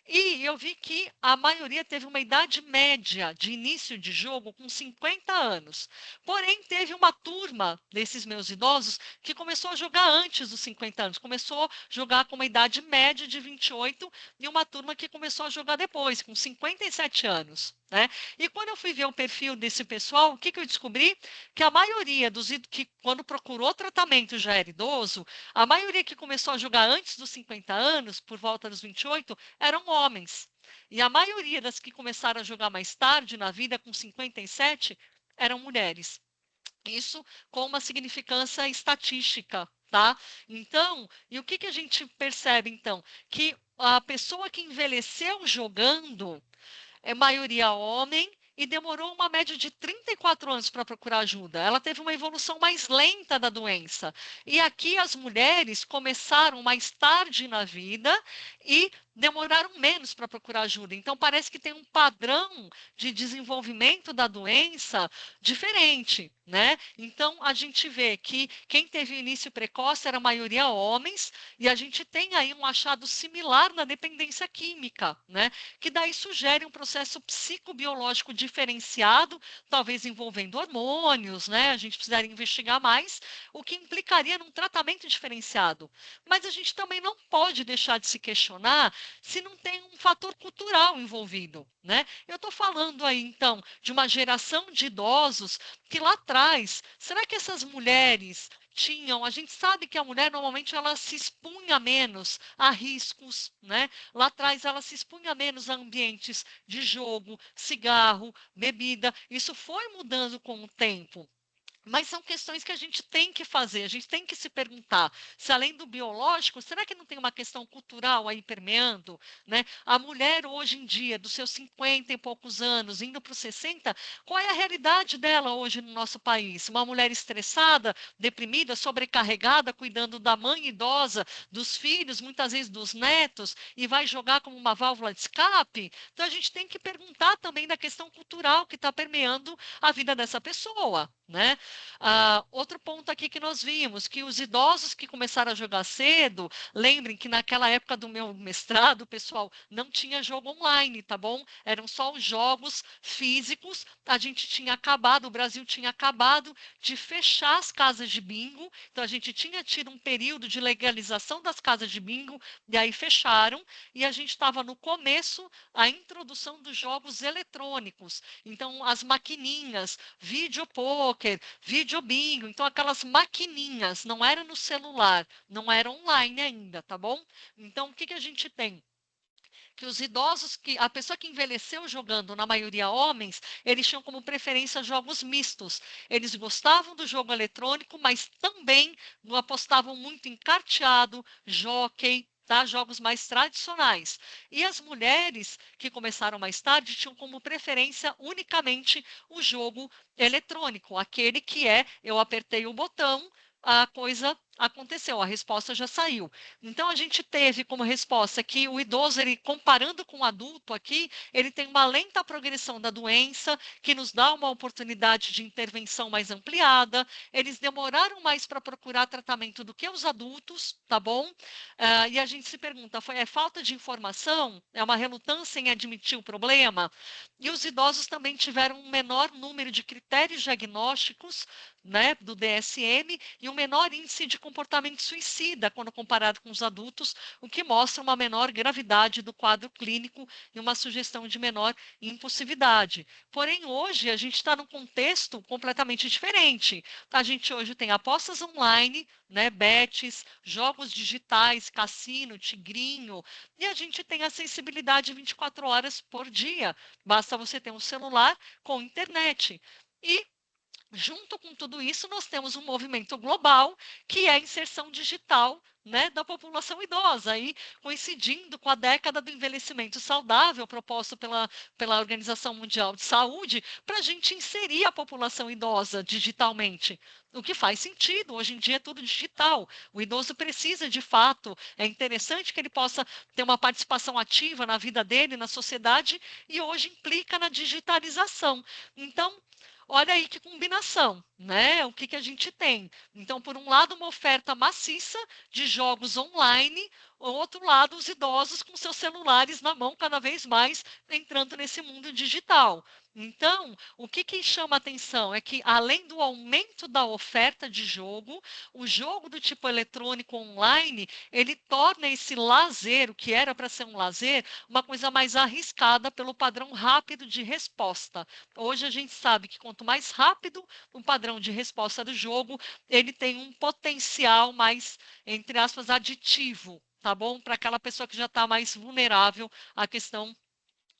E eu vi que a maioria teve uma idade média de início de jogo com 50 anos. Porém, teve uma turma desses meus idosos que começou a jogar antes dos 50 anos. Começou a jogar com uma idade média de 28 e uma turma que começou a jogar depois, com 57 anos. Né? E quando eu fui ver o perfil desse pessoal, o que eu descobri? Que a maioria que quando procurou tratamento já era idoso, a maioria que começou a jogar antes dos 50 anos, por volta dos 28, eram homens. E a maioria das que começaram a jogar mais tarde na vida, com 57, eram mulheres. Isso com uma significância estatística, tá? Então, e o que a gente percebe, então? Que a pessoa que envelheceu jogando é maioria homem e demorou uma média de 34 anos para procurar ajuda. Ela teve uma evolução mais lenta da doença. E aqui as mulheres começaram mais tarde na vida e demoraram menos para procurar ajuda. Então, parece que tem um padrão de desenvolvimento da doença diferente, né? Então, a gente vê que quem teve início precoce era a maioria homens, e a gente tem aí um achado similar na dependência química, né? Que daí sugere um processo psicobiológico diferenciado, talvez envolvendo hormônios, né? A gente precisaria investigar mais, o que implicaria num tratamento diferenciado. Mas a gente também não pode deixar de se questionar se não tem um fator cultural envolvido, né? Eu estou falando aí, então, de uma geração de idosos que lá atrás, será que essas mulheres tinham, a gente sabe que a mulher normalmente ela se expunha menos a riscos, né? Lá atrás ela se expunha menos a ambientes de jogo, cigarro, bebida. Isso foi mudando com o tempo. Mas são questões que a gente tem que fazer, a gente tem que se perguntar se além do biológico, será que não tem uma questão cultural aí permeando, né? A mulher hoje em dia, dos seus 50 e poucos anos, indo para os 60, qual é a realidade dela hoje no nosso país? Uma mulher estressada, deprimida, sobrecarregada, cuidando da mãe idosa, dos filhos, muitas vezes dos netos, e vai jogar como uma válvula de escape? Então a gente tem que perguntar também da questão cultural que está permeando a vida dessa pessoa, né? Outro ponto aqui que nós vimos, que os idosos que começaram a jogar cedo, lembrem que naquela época do meu mestrado, pessoal, não tinha jogo online, tá bom? Eram só os jogos físicos. A gente tinha acabado, o Brasil tinha acabado de fechar as casas de bingo, então a gente tinha tido um período de legalização das casas de bingo, e aí fecharam, e a gente estava no começo, a introdução dos jogos eletrônicos. Então, as maquininhas, videopôquer, videobingo, então aquelas maquininhas, não era no celular, não era online ainda, tá bom? Então, o que a gente tem? Que os idosos, que a pessoa que envelheceu jogando, na maioria homens, eles tinham como preferência jogos mistos. Eles gostavam do jogo eletrônico, mas também apostavam muito em carteado, jockey, tá? Jogos mais tradicionais. E as mulheres que começaram mais tarde tinham como preferência unicamente o jogo eletrônico, aquele que é eu apertei o botão, a coisa aconteceu, a resposta já saiu. Então, a gente teve como resposta que o idoso, ele, comparando com o adulto aqui, ele tem uma lenta progressão da doença, que nos dá uma oportunidade de intervenção mais ampliada. Eles demoraram mais para procurar tratamento do que os adultos, tá bom? E a gente se pergunta, é falta de informação? É uma relutância em admitir o problema? E os idosos também tiveram um menor número de critérios diagnósticos, né, do DSM, e um menor índice de comportamento suicida quando comparado com os adultos, o que mostra uma menor gravidade do quadro clínico e uma sugestão de menor impulsividade. Porém, hoje a gente está num contexto completamente diferente. A gente hoje tem apostas online, né, bets, jogos digitais, cassino, tigrinho, e a gente tem acessibilidade 24 horas por dia. Basta você ter um celular com internet. E junto com tudo isso, nós temos um movimento global que é a inserção digital, né, da população idosa, aí coincidindo com a década do envelhecimento saudável proposto pela Organização Mundial de Saúde, para a gente inserir a população idosa digitalmente. O que faz sentido, hoje em dia é tudo digital. O idoso precisa, de fato, é interessante que ele possa ter uma participação ativa na vida dele, na sociedade, e hoje implica na digitalização. Então, olha aí que combinação, né? O que a gente tem? Então, por um lado, uma oferta maciça de jogos online, outro lado, os idosos com seus celulares na mão cada vez mais entrando nesse mundo digital. Então, o que chama atenção é que, além do aumento da oferta de jogo, o jogo do tipo eletrônico online, ele torna esse lazer, o que era para ser um lazer, uma coisa mais arriscada pelo padrão rápido de resposta. Hoje a gente sabe que quanto mais rápido o padrão de resposta do jogo, ele tem um potencial mais, entre aspas, aditivo, tá bom? Para aquela pessoa que já está mais vulnerável à questão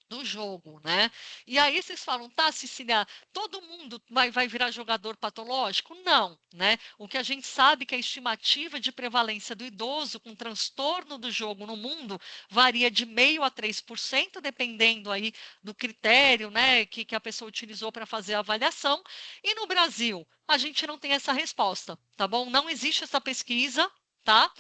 do jogo, né? E aí vocês falam, tá, Cecília, todo mundo vai virar jogador patológico? Não, né? O que a gente sabe que a estimativa de prevalência do idoso com transtorno do jogo no mundo varia de 0,5% a 3%, dependendo aí do critério, né, que a pessoa utilizou para fazer a avaliação. E no Brasil, a gente não tem essa resposta, tá bom? Não existe essa pesquisa, tá?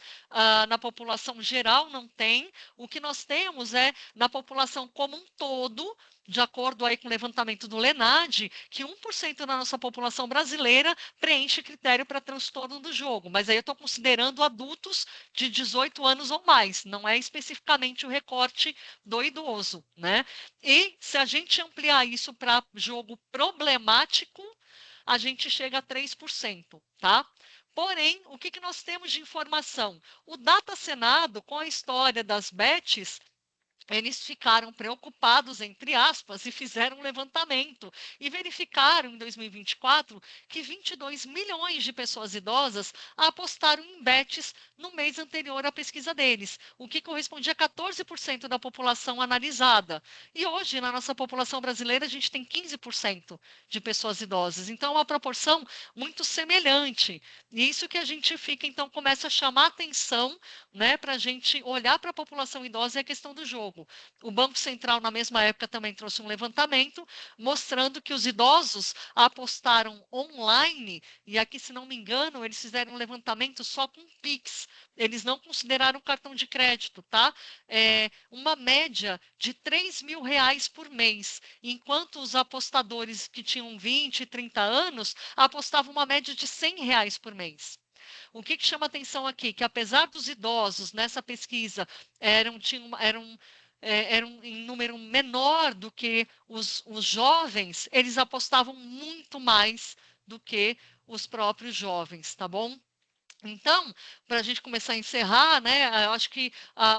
Na população geral não tem. O que nós temos é, na população como um todo, de acordo aí com o levantamento do Lenad, que 1% da nossa população brasileira preenche critério para transtorno do jogo. Mas aí eu estou considerando adultos de 18 anos ou mais, não é especificamente o recorte do idoso, né? E se a gente ampliar isso para jogo problemático, a gente chega a 3%, tá? Porém, o que nós temos de informação? O Data Senado, com a história das bets, eles ficaram preocupados, entre aspas, e fizeram um levantamento e verificaram em 2024 que 22 milhões de pessoas idosas apostaram em bets no mês anterior à pesquisa deles, o que correspondia a 14% da população analisada. E hoje, na nossa população brasileira, a gente tem 15% de pessoas idosas. Então, é uma proporção muito semelhante. E isso que a gente fica, então, começa a chamar atenção, né, para a gente olhar para a população idosa e a questão do jogo. O Banco Central, na mesma época, também trouxe um levantamento mostrando que os idosos apostaram online, e aqui, se não me engano, eles fizeram um levantamento só com Pix. Eles não consideraram cartão de crédito, tá? Uma média de R$ 3.000 por mês, enquanto os apostadores que tinham 20, 30 anos apostavam uma média de R$ 100 por mês. O que chama atenção aqui? Que apesar dos idosos nessa pesquisa eram em número menor do que os jovens, eles apostavam muito mais do que os próprios jovens, tá bom? Então, para a gente começar a encerrar, né, eu acho que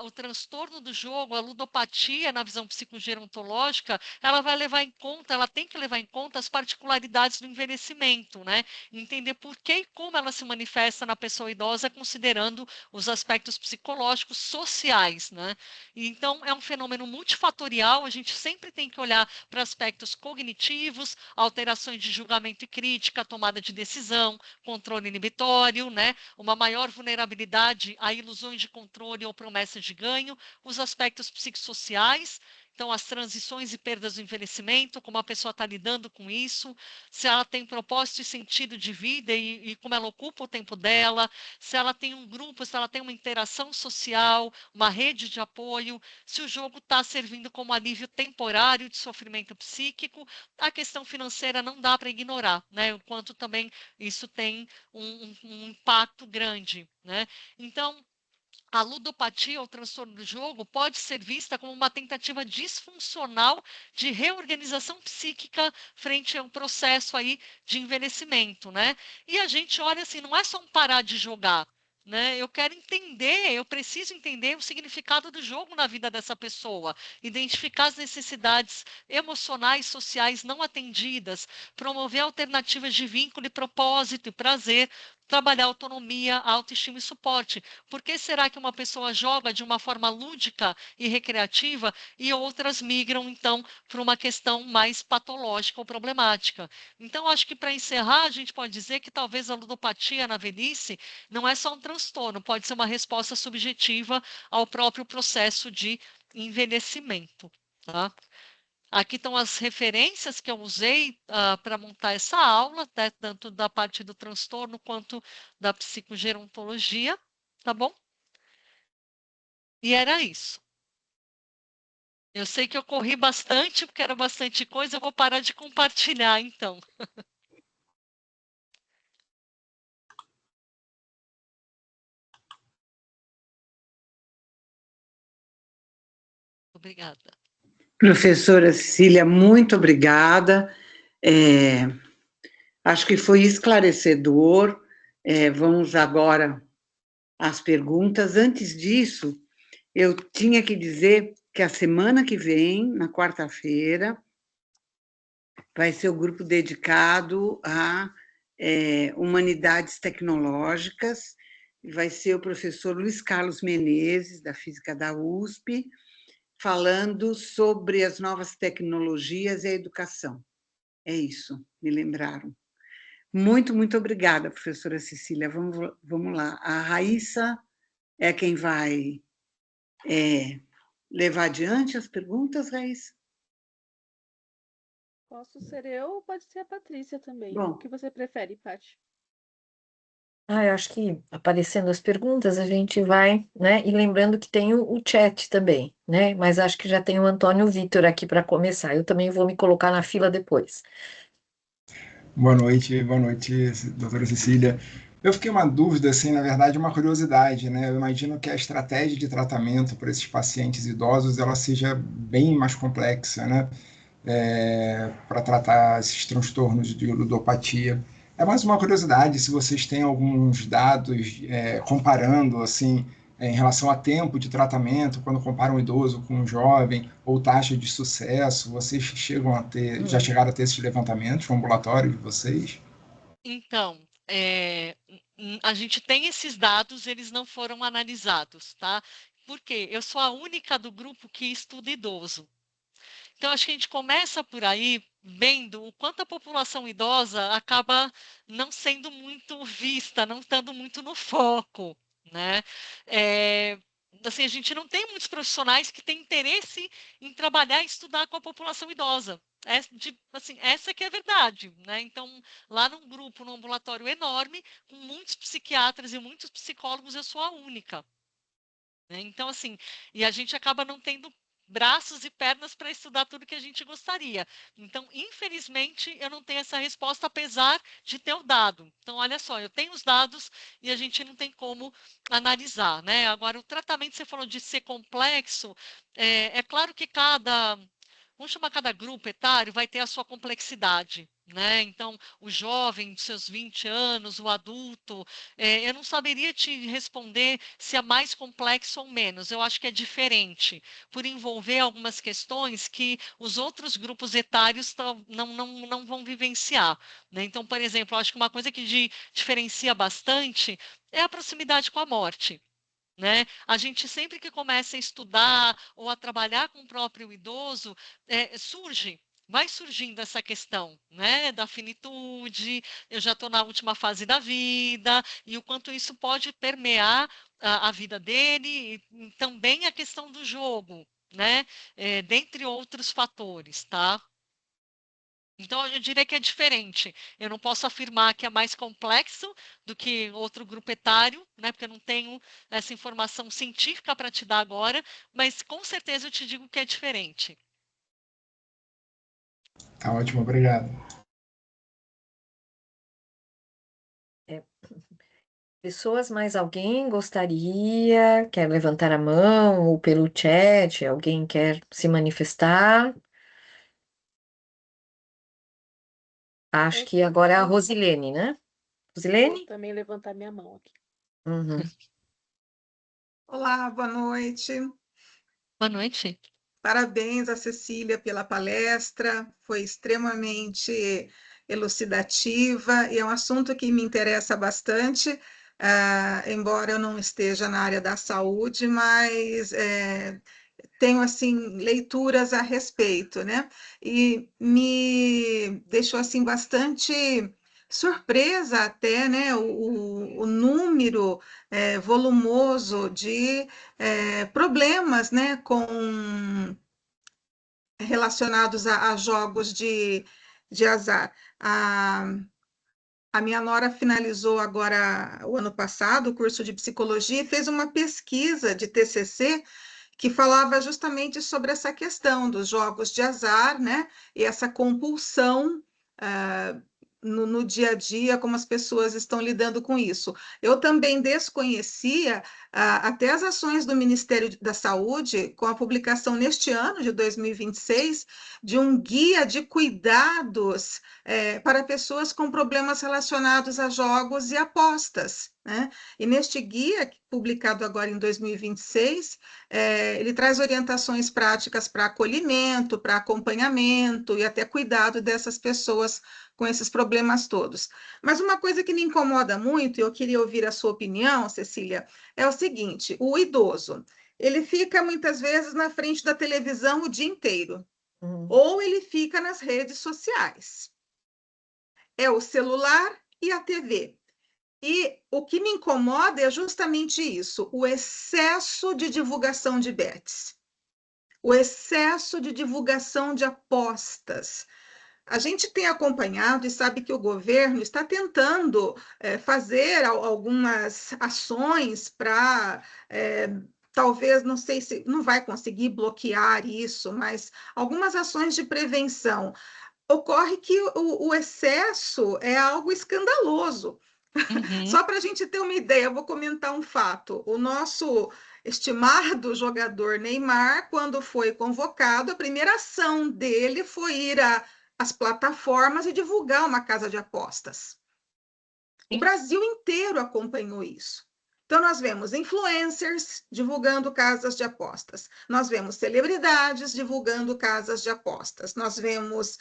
o transtorno do jogo, a ludopatia na visão psicogerontológica, ela vai levar em conta, ela tem que levar em conta as particularidades do envelhecimento, né? Entender por que e como ela se manifesta na pessoa idosa, considerando os aspectos psicológicos, sociais, né? Então, é um fenômeno multifatorial, a gente sempre tem que olhar para aspectos cognitivos, alterações de julgamento e crítica, tomada de decisão, controle inibitório, né? Uma maior vulnerabilidade a ilusões de controle ou promessas de ganho, os aspectos psicossociais, então as transições e perdas do envelhecimento, como a pessoa está lidando com isso, se ela tem propósito e sentido de vida e como ela ocupa o tempo dela, se ela tem um grupo, se ela tem uma interação social, uma rede de apoio, se o jogo está servindo como alívio temporário de sofrimento psíquico, a questão financeira não dá para ignorar, né? O quanto também isso tem um impacto grande, né? Então, a ludopatia, ou transtorno do jogo, pode ser vista como uma tentativa disfuncional de reorganização psíquica frente a um processo aí de envelhecimento, né? E a gente olha assim, não é só um parar de jogar, né? Eu quero entender, eu preciso entender o significado do jogo na vida dessa pessoa, identificar as necessidades emocionais, sociais não atendidas, promover alternativas de vínculo e propósito e prazer, trabalhar autonomia, autoestima e suporte. Por que será que uma pessoa joga de uma forma lúdica e recreativa e outras migram, então, para uma questão mais patológica ou problemática? Então, acho que para encerrar, a gente pode dizer que talvez a ludopatia na velhice não é só um transtorno, pode ser uma resposta subjetiva ao próprio processo de envelhecimento. Tá? Aqui estão as referências que eu usei para montar essa aula, né, tanto da parte do transtorno quanto da psicogerontologia, tá bom? E era isso. Eu sei que eu corri bastante, porque era bastante coisa, eu vou parar de compartilhar, então. Obrigada. Professora Cecília, muito obrigada. Acho que foi esclarecedor. Vamos agora às perguntas. Antes disso, eu tinha que dizer que a semana que vem, na quarta-feira, vai ser o grupo dedicado a humanidades tecnológicas, vai ser o professor Luiz Carlos Menezes, da Física da USP, falando sobre as novas tecnologias e a educação. É isso, me lembraram. Muito, muito obrigada, professora Cecília. Vamos lá. A Raíssa é quem vai levar adiante as perguntas, Raíssa? Posso ser eu ou pode ser a Patrícia também? Bom. O que você prefere, Paty? Eu acho que aparecendo as perguntas, a gente vai, né? E lembrando que tem o chat também, né? Mas acho que já tem o Antônio Vitor aqui para começar. Eu também vou me colocar na fila depois. Boa noite, doutora Cecília. Eu fiquei uma dúvida, assim, na verdade, uma curiosidade, né? Eu imagino que a estratégia de tratamento para esses pacientes idosos ela seja bem mais complexa, né? Para tratar esses transtornos de ludopatia. É mais uma curiosidade, se vocês têm alguns dados comparando, assim, em relação a tempo de tratamento, quando comparam um idoso com um jovem, ou taxa de sucesso? Vocês chegam a ter, já chegaram a ter esses levantamentos no ambulatório de vocês? Então, a gente tem esses dados, eles não foram analisados, tá? Por quê? Eu sou a única do grupo que estuda idoso. Então, acho que a gente começa por aí vendo o quanto a população idosa acaba não sendo muito vista, não estando muito no foco, né? Assim, a gente não tem muitos profissionais que têm interesse em trabalhar e estudar com a população idosa. Assim, essa que é a verdade, né? Então, lá num grupo, num ambulatório enorme, com muitos psiquiatras e muitos psicólogos, eu sou a única. Né? Então, assim, e a gente acaba não tendo braços e pernas para estudar tudo que a gente gostaria. Então, infelizmente, eu não tenho essa resposta, apesar de ter o dado. Então, olha só, eu tenho os dados e a gente não tem como analisar, né? Agora, o tratamento, você falou de ser complexo, é claro que vamos chamar cada grupo etário, vai ter a sua complexidade. Né? Então, o jovem, dos seus 20 anos, o adulto, eu não saberia te responder se é mais complexo ou menos. Eu acho que é diferente, por envolver algumas questões que os outros grupos etários não vão vivenciar. Né? Então, por exemplo, eu acho que uma coisa que diferencia bastante é a proximidade com a morte. Né? A gente sempre que começa a estudar ou a trabalhar com o próprio idoso, vai surgindo essa questão, né, da finitude, eu já estou na última fase da vida, e o quanto isso pode permear a vida dele, e também a questão do jogo, né, dentre outros fatores, tá? Então, eu diria que é diferente. Eu não posso afirmar que é mais complexo do que outro grupo etário, né, porque eu não tenho essa informação científica para te dar agora, mas com certeza eu te digo que é diferente. Tá ótimo, obrigado. Pessoas, mais alguém gostaria, quer levantar a mão ou pelo chat, alguém quer se manifestar? Acho que agora é a Rosilene, né? Vou Rosilene? também levantar minha mão aqui. Uhum. Olá, boa noite. Boa noite. Parabéns a Cecília pela palestra, foi extremamente elucidativa e é um assunto que me interessa bastante, embora eu não esteja na área da saúde, mas tenho assim leituras a respeito, né? E me deixou assim bastante surpresa até, né? O número volumoso de problemas, né? Relacionados a jogos de azar. A minha nora finalizou agora, o ano passado, o curso de psicologia e fez uma pesquisa de TCC que falava justamente sobre essa questão dos jogos de azar, né? E essa compulsão no dia a dia, como as pessoas estão lidando com isso. Eu também desconhecia até as ações do Ministério da Saúde, com a publicação neste ano de 2026, de um guia de cuidados para pessoas com problemas relacionados a jogos e apostas. Né? E neste guia, publicado agora em 2026, ele traz orientações práticas para acolhimento, para acompanhamento e até cuidado dessas pessoas com esses problemas todos. Mas uma coisa que me incomoda muito, e eu queria ouvir a sua opinião, Cecília, é o seguinte: o idoso, ele fica muitas vezes na frente da televisão o dia inteiro, ou ele fica nas redes sociais. É o celular e a TV. E o que me incomoda é justamente isso, o excesso de divulgação de bets, o excesso de divulgação de apostas. A gente tem acompanhado e sabe que o governo está tentando fazer algumas ações para, talvez, não sei se não vai conseguir bloquear isso, mas algumas ações de prevenção. Ocorre que o excesso é algo escandaloso. Uhum. Só para a gente ter uma ideia, eu vou comentar um fato. O nosso estimado jogador Neymar, quando foi convocado, a primeira ação dele foi ir às plataformas e divulgar uma casa de apostas. O Brasil inteiro acompanhou isso. Então, nós vemos influencers divulgando casas de apostas, nós vemos celebridades divulgando casas de apostas, nós vemos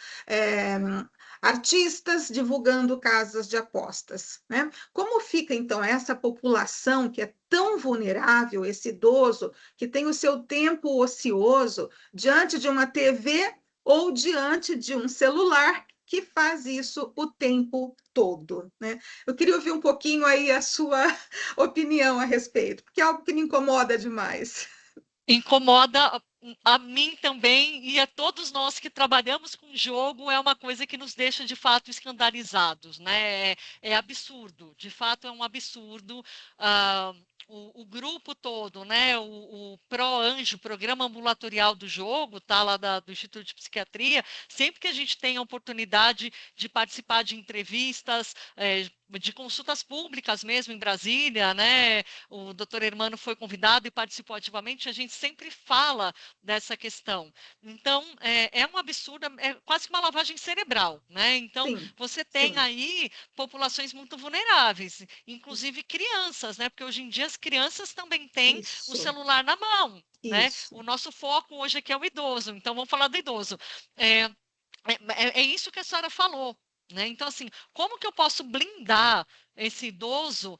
artistas divulgando casas de apostas, né? Como fica, então, essa população que é tão vulnerável, esse idoso que tem o seu tempo ocioso diante de uma TV ou diante de um celular que faz isso o tempo todo, né? Eu queria ouvir um pouquinho aí a sua opinião a respeito, porque é algo que me incomoda demais. Incomoda a mim também e a todos nós que trabalhamos com jogo, é uma coisa que nos deixa de fato escandalizados, né? É absurdo, de fato é um absurdo. O grupo todo, né? O ProAnjo, Programa Ambulatorial do Jogo, tá lá do Instituto de Psiquiatria, sempre que a gente tem a oportunidade de participar de entrevistas, de consultas públicas mesmo em Brasília, né? O doutor Hermano foi convidado e participou ativamente, a gente sempre fala dessa questão. Então, é um absurdo, é quase uma lavagem cerebral, né? Então, Sim, você tem sim. aí populações muito vulneráveis, inclusive crianças, né? Porque hoje em dia as crianças também têm o Isso, celular na mão, né? isso. O nosso foco hoje aqui é o idoso, então vamos falar do idoso. É isso que a senhora falou, né? Então, assim, como que eu posso blindar esse idoso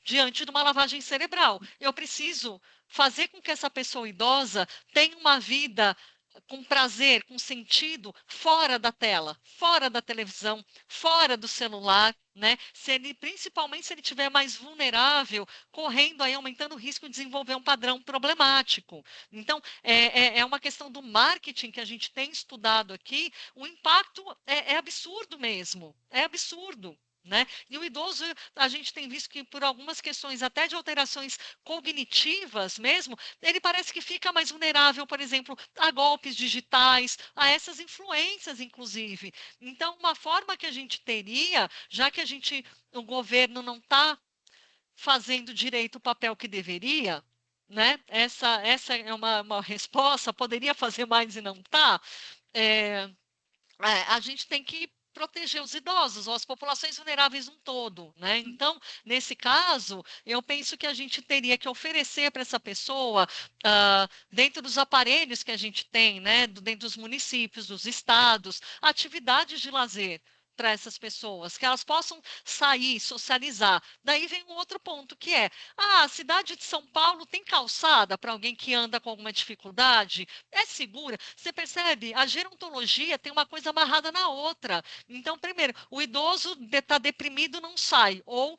diante de uma lavagem cerebral? Eu preciso fazer com que essa pessoa idosa tenha uma vida com prazer, com sentido, fora da tela, fora da televisão, fora do celular, né? Principalmente se ele estiver mais vulnerável, correndo aí, aumentando o risco de desenvolver um padrão problemático. Então, é uma questão do marketing que a gente tem estudado aqui, o impacto é absurdo mesmo, é absurdo. Né? E o idoso, a gente tem visto que por algumas questões até de alterações cognitivas mesmo, ele parece que fica mais vulnerável, por exemplo, a golpes digitais, a essas influências, inclusive. Então, uma forma que a gente teria, já que o governo não está fazendo direito o papel que deveria, né? Essa é uma resposta, poderia fazer mais e não está. A gente tem que proteger os idosos, ou as populações vulneráveis um todo, né? Então, nesse caso, eu penso que a gente teria que oferecer para essa pessoa, dentro dos aparelhos que a gente tem, né? Dentro dos municípios, dos estados, atividades de lazer para essas pessoas, que elas possam sair, socializar. Daí vem um outro ponto, que é, a cidade de São Paulo tem calçada para alguém que anda com alguma dificuldade? É segura? Você percebe? A gerontologia tem uma coisa amarrada na outra. Então, primeiro, o idoso está deprimido, não sai, ou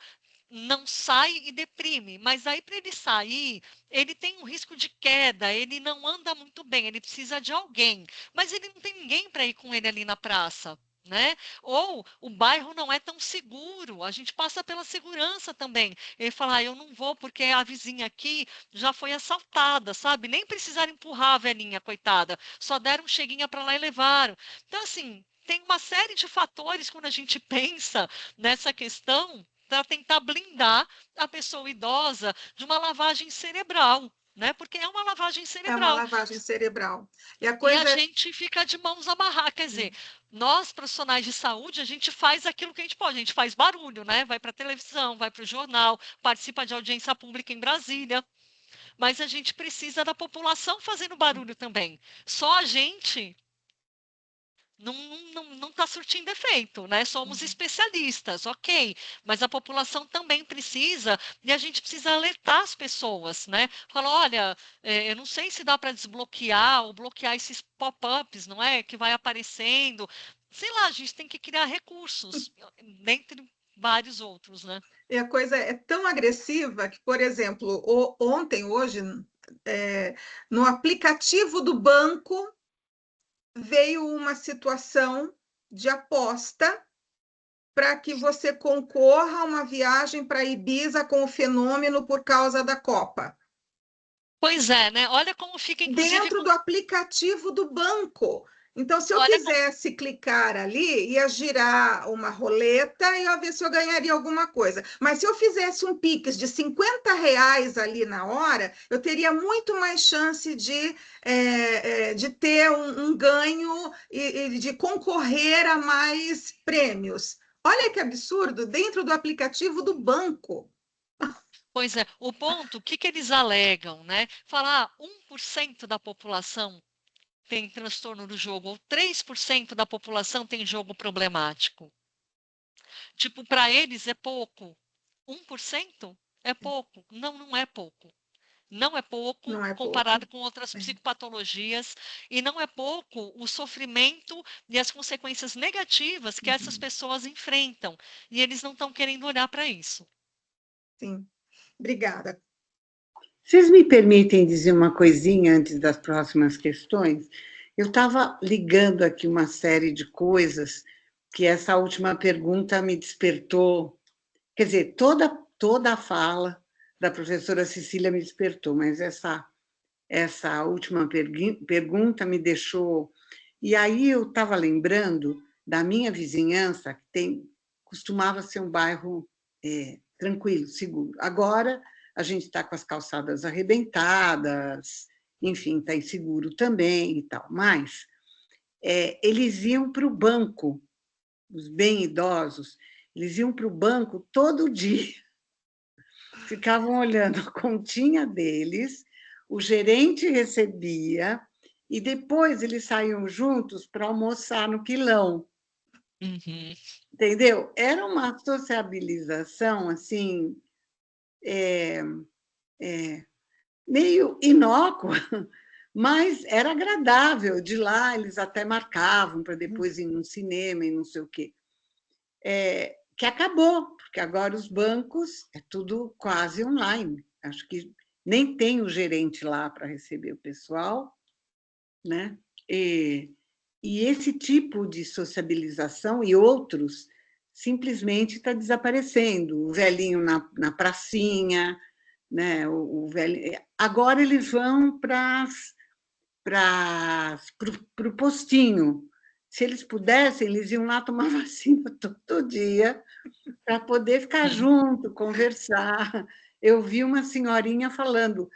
não sai e deprime, mas aí para ele sair, ele tem um risco de queda, ele não anda muito bem, ele precisa de alguém, mas ele não tem ninguém para ir com ele ali na praça. Né? Ou o bairro não é tão seguro, a gente passa pela segurança também. Ele fala, eu não vou porque a vizinha aqui já foi assaltada, sabe? Nem precisaram empurrar a velhinha, coitada. Só deram um cheguinha para lá e levaram. Então, assim, tem uma série de fatores quando a gente pensa nessa questão para tentar blindar a pessoa idosa de uma lavagem cerebral, né? Porque é uma lavagem É uma cerebral. lavagem cerebral. E a E a coisa é... gente fica de mãos amarradas, quer dizer, nós, profissionais de saúde, a gente faz aquilo que a gente pode, a gente faz barulho, né? Vai para a televisão, vai para o jornal, participa de audiência pública em Brasília, mas a gente precisa da população fazendo barulho também. Só a gente não está surtindo efeito, né? Somos especialistas, ok, mas a população também precisa, e a gente precisa alertar as pessoas, né? Falar, olha, eu não sei se dá para desbloquear ou bloquear esses pop-ups, não é? Que vai aparecendo. Sei lá, a gente tem que criar recursos, dentre vários outros, né? E a coisa é tão agressiva que, por exemplo, hoje, no aplicativo do banco, veio uma situação de aposta para que você concorra a uma viagem para Ibiza com o Fenômeno por causa da Copa. Pois é, né? Olha como fica, inclusive... Dentro do aplicativo do banco. Então, se eu Olha quisesse clicar ali, ia girar uma roleta e ia ver se eu ganharia alguma coisa. Mas se eu fizesse um Pix de R$ 50 ali na hora, eu teria muito mais chance de ter um ganho e de concorrer a mais prêmios. Olha que absurdo, dentro do aplicativo do banco. Pois é, o ponto, o que que eles alegam, né? Falar 1% da população tem transtorno do jogo, ou 3% da população tem jogo problemático. Tipo, para eles é pouco. 1% é pouco. Não, não é pouco. Não é pouco Não é pouco. comparado com outras É, psicopatologias, e não é pouco o sofrimento e as consequências negativas que essas uhum, pessoas enfrentam. E eles não estão querendo olhar para isso. sim. Obrigada. Vocês me permitem dizer uma coisinha antes das próximas questões? Eu estava ligando aqui uma série de coisas que essa última pergunta me despertou. Quer dizer, toda a fala da professora Cecília me despertou, mas essa última pergunta me deixou. E aí eu estava lembrando da minha vizinhança, que costumava ser um bairro tranquilo, seguro. Agora a gente está com as calçadas arrebentadas, enfim, está inseguro também e tal. Mas eles iam para o banco, os bem idosos, eles iam para o banco todo dia, ficavam olhando a continha deles, o gerente recebia, e depois eles saíam juntos para almoçar no quilão. Uhum. Entendeu? Era uma sociabilização assim, meio inócua, mas era agradável. De lá eles até marcavam para depois ir num cinema e não sei o quê. Que acabou, porque agora os bancos é tudo quase online. Acho que nem tem o gerente lá para receber o pessoal, né? E esse tipo de sociabilização e outros simplesmente está desaparecendo. O velhinho na pracinha, né? O velho... Agora eles vão para o postinho. Se eles pudessem, eles iam lá tomar vacina todo dia para poder ficar junto, conversar. Eu vi uma senhorinha falando: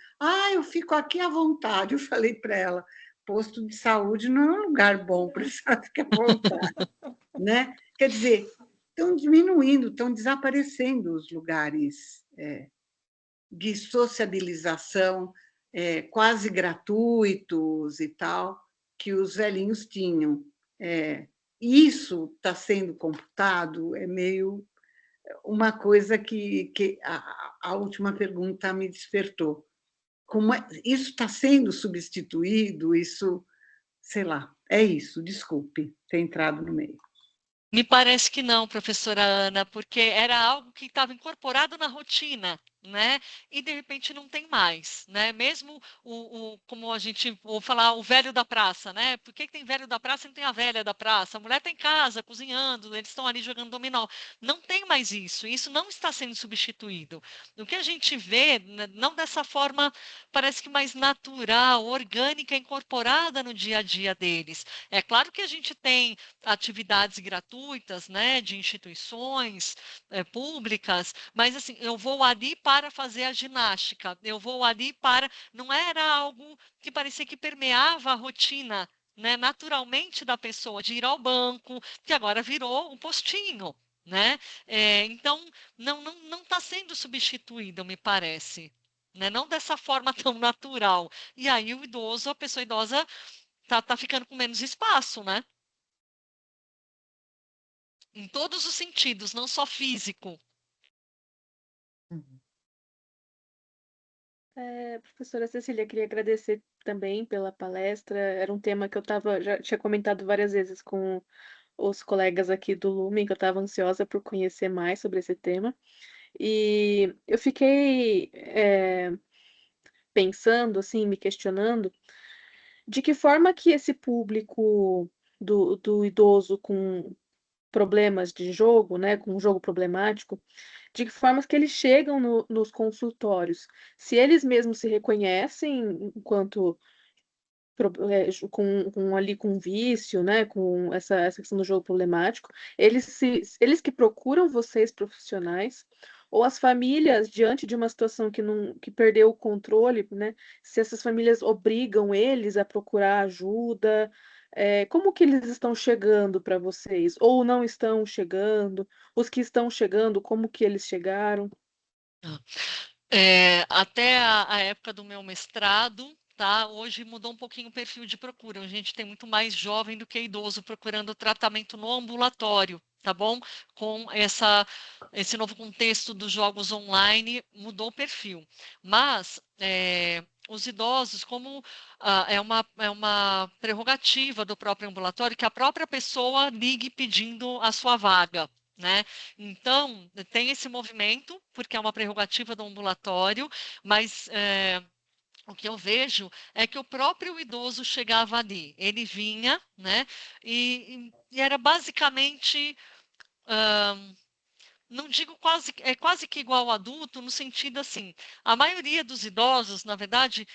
eu fico aqui à vontade. Eu falei para ela: posto de saúde não é um lugar bom para você ficar à vontade, né? Quer dizer, estão diminuindo, estão desaparecendo os lugares de sociabilização quase gratuitos e tal, que os velhinhos tinham. Isso está sendo computado, é meio uma coisa que a última pergunta me despertou. Como isso está sendo substituído? Isso, sei lá, é isso, desculpe ter entrado no meio. Me parece que não, professora Ana, porque era algo que estava incorporado na rotina, né? E de repente não tem mais, né? Mesmo como a gente vou falar, o velho da praça, né? Por que tem velho da praça e não tem a velha da praça? A mulher está em casa, cozinhando, eles estão ali jogando dominó. Não tem mais isso, isso não está sendo substituído. O que a gente vê, não dessa forma, parece que mais natural, orgânica, incorporada no dia a dia deles. É claro que a gente tem atividades gratuitas, né, de instituições públicas, mas assim, eu vou ali para fazer a ginástica, eu vou ali para... Não era algo que parecia que permeava a rotina, né, naturalmente da pessoa, de ir ao banco, que agora virou um postinho, né? Então, não está sendo substituído, me parece. Né? Não dessa forma tão natural. E aí o idoso, a pessoa idosa, tá ficando com menos espaço, né? Em todos os sentidos, não só físico. Professora Cecília, queria agradecer também pela palestra. Era um tema que já tinha comentado várias vezes com os colegas aqui do Lumen, que eu estava ansiosa por conhecer mais sobre esse tema. E eu fiquei pensando, assim, me questionando, de que forma que esse público do idoso com problemas de jogo, né, com um jogo problemático, de que formas que eles chegam nos consultórios. Se eles mesmos se reconhecem enquanto com vício, né, com essa questão do jogo problemático, eles que procuram vocês profissionais, ou as famílias diante de uma situação que perdeu o controle, né, se essas famílias obrigam eles a procurar ajuda, como que eles estão chegando para vocês? Ou não estão chegando? Os que estão chegando, como que eles chegaram? Até a época do meu mestrado, tá? Hoje mudou um pouquinho o perfil de procura. A gente tem muito mais jovem do que idoso procurando tratamento no ambulatório, tá bom? Com esse novo contexto dos jogos online, mudou o perfil. Mas os idosos, como é uma prerrogativa do próprio ambulatório, que a própria pessoa ligue pedindo a sua vaga. Né? Então, tem esse movimento, porque é uma prerrogativa do ambulatório, mas o que eu vejo é que o próprio idoso chegava ali, ele vinha, né? E era basicamente, não digo quase, é quase que igual ao adulto, no sentido assim, a maioria dos idosos, na verdade,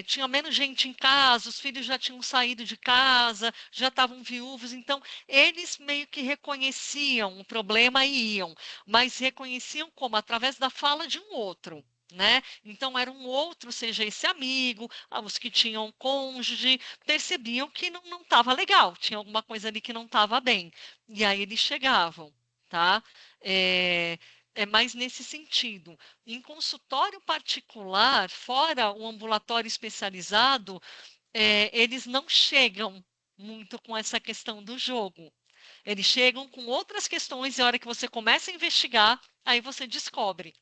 tinha menos gente em casa, os filhos já tinham saído de casa, já estavam viúvos, então eles meio que reconheciam o problema e iam, mas reconheciam como? Através da fala de um outro. Né? Então, era um outro, seja esse amigo, os que tinham cônjuge, percebiam que não estava legal, tinha alguma coisa ali que não estava bem. E aí eles chegavam, tá? É, é mais nesse sentido. Em consultório particular, fora o ambulatório especializado, eles não chegam muito com essa questão do jogo. Eles chegam com outras questões e a hora que você começa a investigar, aí você descobre.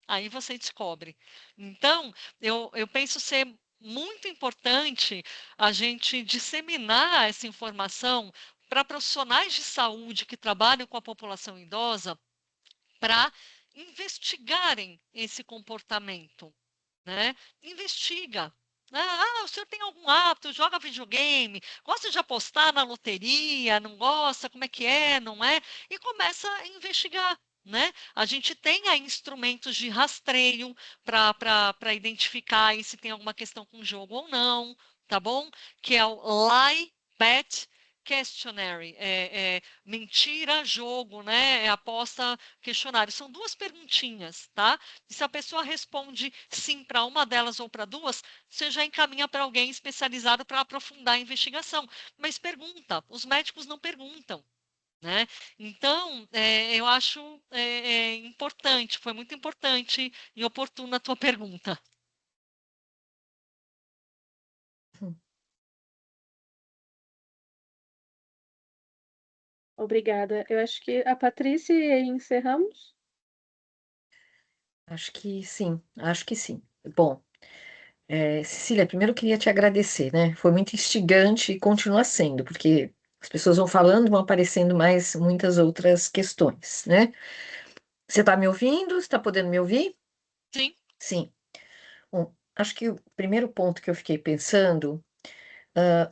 Aí você descobre. Então, eu penso ser muito importante a gente disseminar essa informação para profissionais de saúde que trabalham com a população idosa para investigarem esse comportamento, né? Investiga. O senhor tem algum hábito, joga videogame, gosta de apostar na loteria, não gosta, como é que é, não é? E começa a investigar, né? A gente tem aí instrumentos de rastreio para identificar aí se tem alguma questão com o jogo ou não, tá bom? Que é o Lie, Bet, Questionary, mentira, jogo, né? Aposta, questionário. São duas perguntinhas, tá? E se a pessoa responde sim para uma delas ou para duas, você já encaminha para alguém especializado para aprofundar a investigação. Mas pergunta, os médicos não perguntam. Né? Então, eu acho importante, foi muito importante e oportuna a tua pergunta. Obrigada. Eu acho que a Patrícia e aí encerramos. Acho que sim, acho que sim. Bom, Cecília, primeiro eu queria te agradecer, né? Foi muito instigante e continua sendo, porque as pessoas vão falando, vão aparecendo mais muitas outras questões, né? Você está me ouvindo? Você está podendo me ouvir? Sim, Sim. Bom, acho que o primeiro ponto que eu fiquei pensando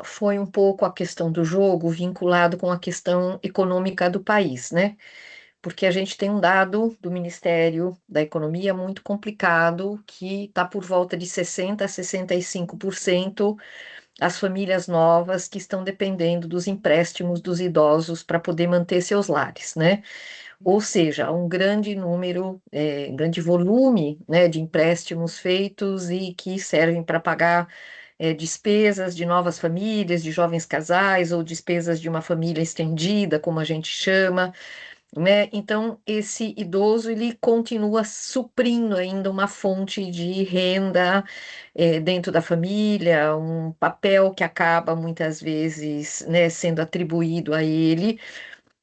foi um pouco a questão do jogo vinculado com a questão econômica do país, né? Porque a gente tem um dado do Ministério da Economia muito complicado, que está por volta de 60% a 65% as famílias novas que estão dependendo dos empréstimos dos idosos para poder manter seus lares, né? Ou seja, um grande número, um grande volume, né, de empréstimos feitos e que servem para pagar despesas de novas famílias, de jovens casais ou despesas de uma família estendida, como a gente chama, né? Então, esse idoso ele continua suprindo ainda uma fonte de renda dentro da família, um papel que acaba muitas vezes, né, sendo atribuído a ele,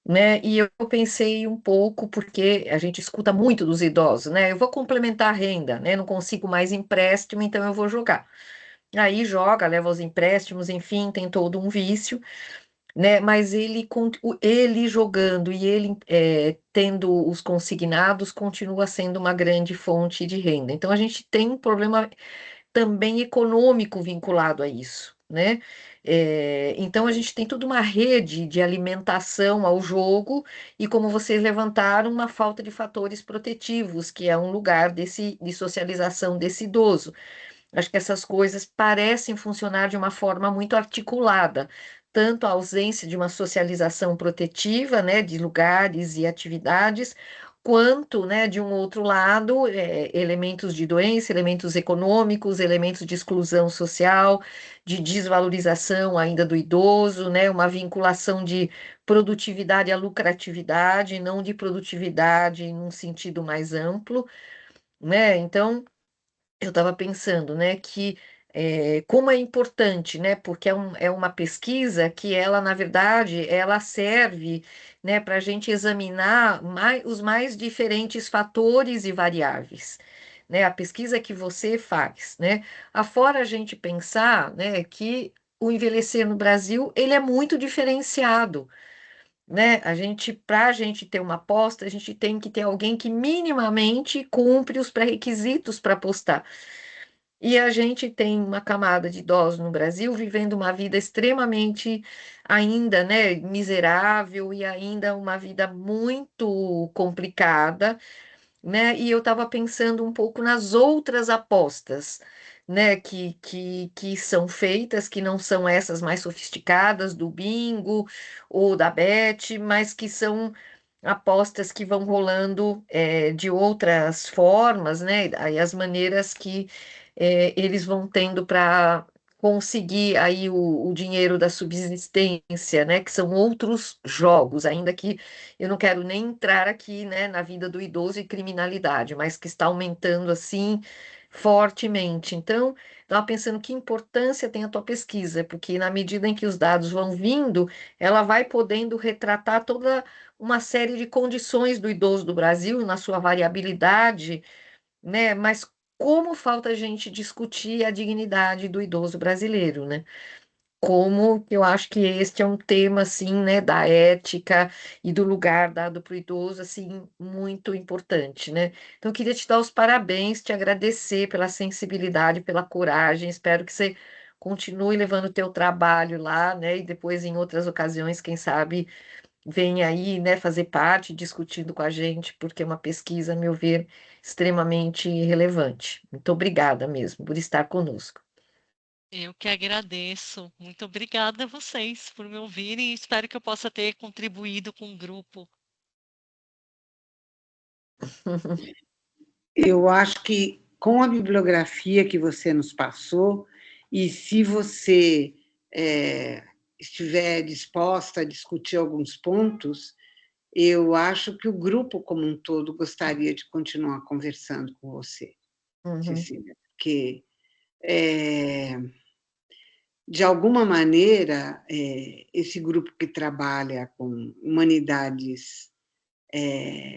né? E eu pensei um pouco, porque a gente escuta muito dos idosos, né? Eu vou complementar a renda, né? Não consigo mais empréstimo, então eu vou jogar. Aí joga, leva os empréstimos, enfim, tem todo um vício, né? Mas ele jogando e ele tendo os consignados continua sendo uma grande fonte de renda. Então a gente tem um problema também econômico vinculado a isso, né? Então a gente tem toda uma rede de alimentação ao jogo e, como vocês levantaram, uma falta de fatores protetivos, que é um lugar de socialização desse idoso. Acho que essas coisas parecem funcionar de uma forma muito articulada, tanto a ausência de uma socialização protetiva, né, de lugares e atividades, quanto, né, de um outro lado, elementos de doença, elementos econômicos, elementos de exclusão social, de desvalorização ainda do idoso, né, uma vinculação de produtividade à lucratividade, não de produtividade num sentido mais amplo. né? Então, eu estava pensando, né, que como é importante, né, porque é uma pesquisa que ela, na verdade, ela serve, né, para a gente examinar os mais diferentes fatores e variáveis, né, a pesquisa que você faz, né, afora a gente pensar, né, que o envelhecer no Brasil, ele é muito diferenciado, né? Para a gente ter uma aposta, a gente tem que ter alguém que minimamente cumpre os pré-requisitos para apostar. E a gente tem uma camada de idosos no Brasil vivendo uma vida extremamente ainda, né, miserável e ainda uma vida muito complicada, né? E eu estava pensando um pouco nas outras apostas, né, que são feitas, que não são essas mais sofisticadas do bingo ou da bet, mas que são apostas que vão rolando de outras formas, né? Aí as maneiras que eles vão tendo para conseguir aí o dinheiro da subsistência, né? Que são outros jogos, ainda que eu não quero nem entrar aqui, né, na vida do idoso e criminalidade, mas que está aumentando assim fortemente. Então, estava pensando que importância tem a tua pesquisa, porque na medida em que os dados vão vindo, ela vai podendo retratar toda uma série de condições do idoso do Brasil, na sua variabilidade, né? Mas como falta a gente discutir a dignidade do idoso brasileiro, né? Como eu acho que este é um tema, assim, né, da ética e do lugar dado para o idoso, assim, muito importante, né? Então, eu queria te dar os parabéns, te agradecer pela sensibilidade, pela coragem, espero que você continue levando o teu trabalho lá, né, e depois em outras ocasiões, quem sabe, venha aí, né, fazer parte, discutindo com a gente, porque é uma pesquisa, a meu ver, extremamente relevante. Muito obrigada mesmo por estar conosco. Eu que agradeço. Muito obrigada a vocês por me ouvirem e espero que eu possa ter contribuído com o grupo. Eu acho que com a bibliografia que você nos passou, e se você estiver disposta a discutir alguns pontos, eu acho que o grupo como um todo gostaria de continuar conversando com você, Uhum, Cecília, porque, de alguma maneira, esse grupo que trabalha com humanidades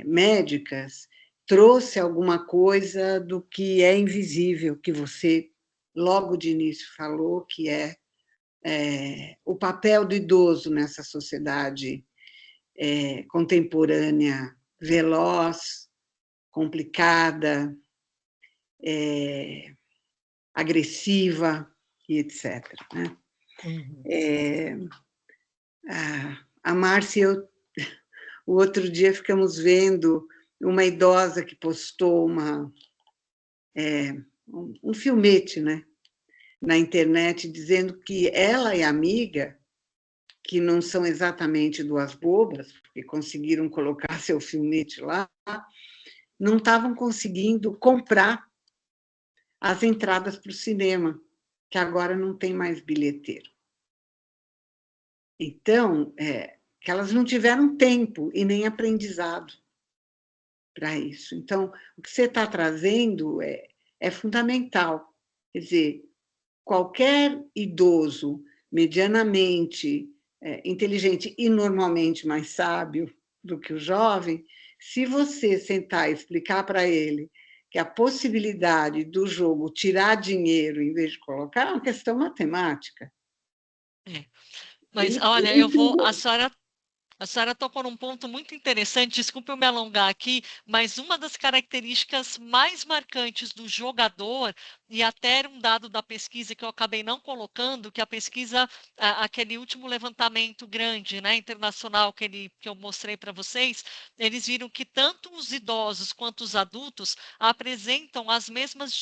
médicas trouxe alguma coisa do que é invisível, que você logo de início falou, que é o papel do idoso nessa sociedade contemporânea, veloz, complicada, agressiva e etc. Né? uhum. A Márcia e eu, o outro dia, ficamos vendo uma idosa que postou um filmete, né, na internet, dizendo que ela e a amiga, que não são exatamente duas bobas, porque conseguiram colocar seu filmete lá, não estavam conseguindo comprar as entradas para o cinema, que agora não tem mais bilheteiro. Então, que elas não tiveram tempo e nem aprendizado para isso. Então, o que você está trazendo é fundamental. Quer dizer, qualquer idoso medianamente inteligente e normalmente mais sábio do que o jovem, se você sentar e explicar para ele que a possibilidade do jogo tirar dinheiro em vez de colocar é uma questão matemática. É. Mas olha, a senhora tocou num ponto muito interessante, desculpe eu me alongar aqui, mas uma das características mais marcantes do jogador, e até era um dado da pesquisa que eu acabei não colocando, que a pesquisa, aquele último levantamento grande, né, internacional que eu mostrei para vocês, eles viram que tanto os idosos quanto os adultos apresentam as mesmas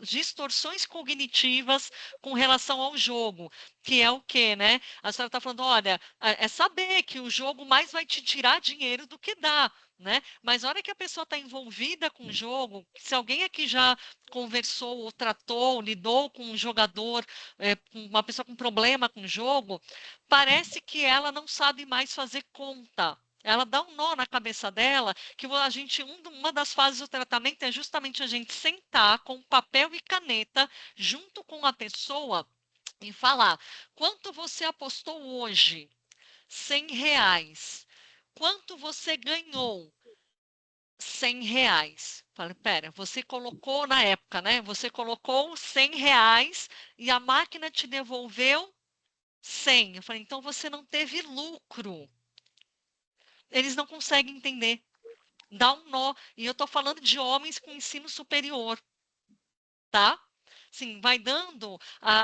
distorções cognitivas com relação ao jogo, que é o quê, né? A senhora está falando, olha, é saber que o jogo mais vai te tirar dinheiro do que dá, né? Mas a hora que a pessoa está envolvida com o jogo, se alguém aqui já conversou ou tratou, lidou com um jogador, com uma pessoa com problema com o jogo, parece que ela não sabe mais fazer conta, Ela dá um nó na cabeça dela, que uma das fases do tratamento é justamente a gente sentar com papel e caneta junto com a pessoa e falar: quanto você apostou hoje? R$ 100. Quanto você ganhou? R$ 100. Falei, pera, você colocou na época, né? Você colocou R$ 100 e a máquina te devolveu 100. Eu falei, então você não teve lucro. Eles não conseguem entender. Dá um nó. E eu estou falando de homens com ensino superior, tá? Sim, vai dando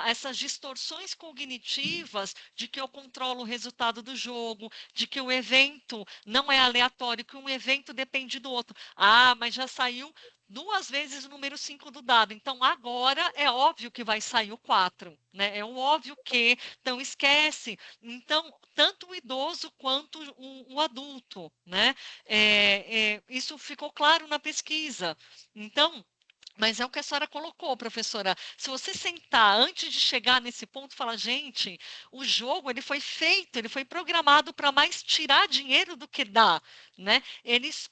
essas distorções cognitivas de que eu controlo o resultado do jogo, de que o evento não é aleatório, que um evento depende do outro. Ah, mas já saiu 2 vezes o número 5 do dado, então agora é óbvio que vai sair o 4, né? É um óbvio que, então esquece. Então, tanto o idoso quanto o adulto, né? Isso ficou claro na pesquisa. Então, mas é o que a senhora colocou, professora. Se você sentar antes de chegar nesse ponto e falar, gente, o jogo ele foi feito, ele foi programado para mais tirar dinheiro do que dar, né? Eles,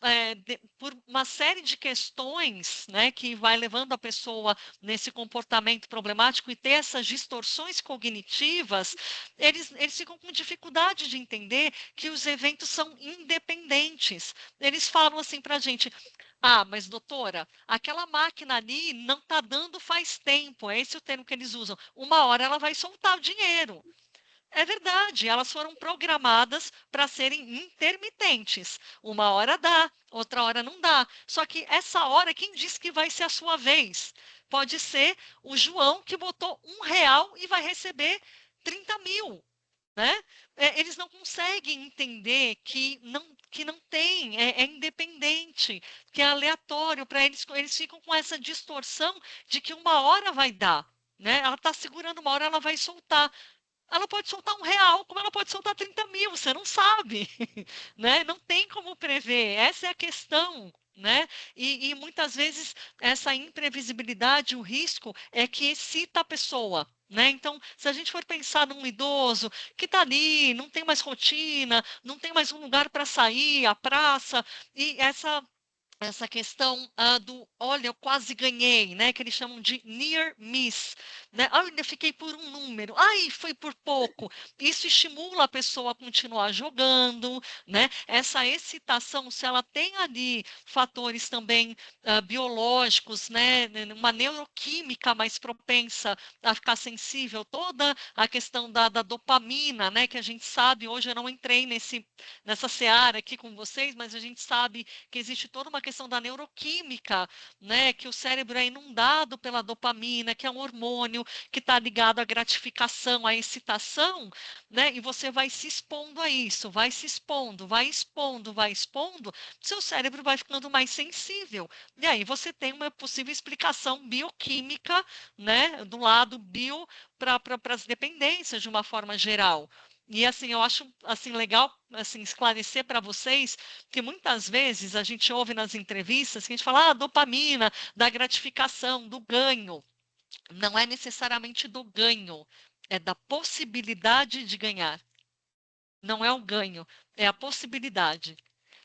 por uma série de questões, né, que vai levando a pessoa nesse comportamento problemático e ter essas distorções cognitivas, eles ficam com dificuldade de entender que os eventos são independentes. Eles falam assim para a gente: ah, mas doutora, aquela máquina ali não está dando faz tempo, é esse o termo que eles usam. Uma hora ela vai soltar o dinheiro. É verdade, elas foram programadas para serem intermitentes. Uma hora dá, outra hora não dá. Só que essa hora, quem diz que vai ser a sua vez? Pode ser o João que botou R$ 1 e vai receber 30 mil. Né? Eles não conseguem entender que não tem, é independente, que é aleatório para eles, eles ficam com essa distorção de que uma hora vai dar. Né? Ela está segurando uma hora, ela vai soltar. Ela pode soltar R$ 1, como ela pode soltar 30 mil, você não sabe. Né? Não tem como prever, essa é a questão. Né? E muitas vezes essa imprevisibilidade, o risco é que excita a pessoa. Né? Então, se a gente for pensar num idoso que está ali, não tem mais rotina, não tem mais um lugar para sair, a praça, e essa questão do, olha, eu quase ganhei, né? Que eles chamam de near miss, né? Ah, eu ainda fiquei por um número, ai, foi por pouco. Isso estimula a pessoa a continuar jogando, né? Essa excitação, se ela tem ali fatores também biológicos, né? Uma neuroquímica mais propensa a ficar sensível, toda a questão da dopamina, né? Que a gente sabe, hoje eu não entrei nessa seara aqui com vocês, mas a gente sabe que existe toda uma questão da neuroquímica, né, que o cérebro é inundado pela dopamina, que é um hormônio que está ligado à gratificação, à excitação, né, e você vai se expondo a isso, vai se expondo, vai expondo, vai expondo, seu cérebro vai ficando mais sensível. E aí você tem uma possível explicação bioquímica, né, do lado bio para as dependências de uma forma geral. E assim, eu acho assim legal assim esclarecer para vocês que muitas vezes a gente ouve nas entrevistas que a gente fala dopamina, da gratificação, do ganho. Não é necessariamente do ganho, é da possibilidade de ganhar. Não é o ganho, é a possibilidade.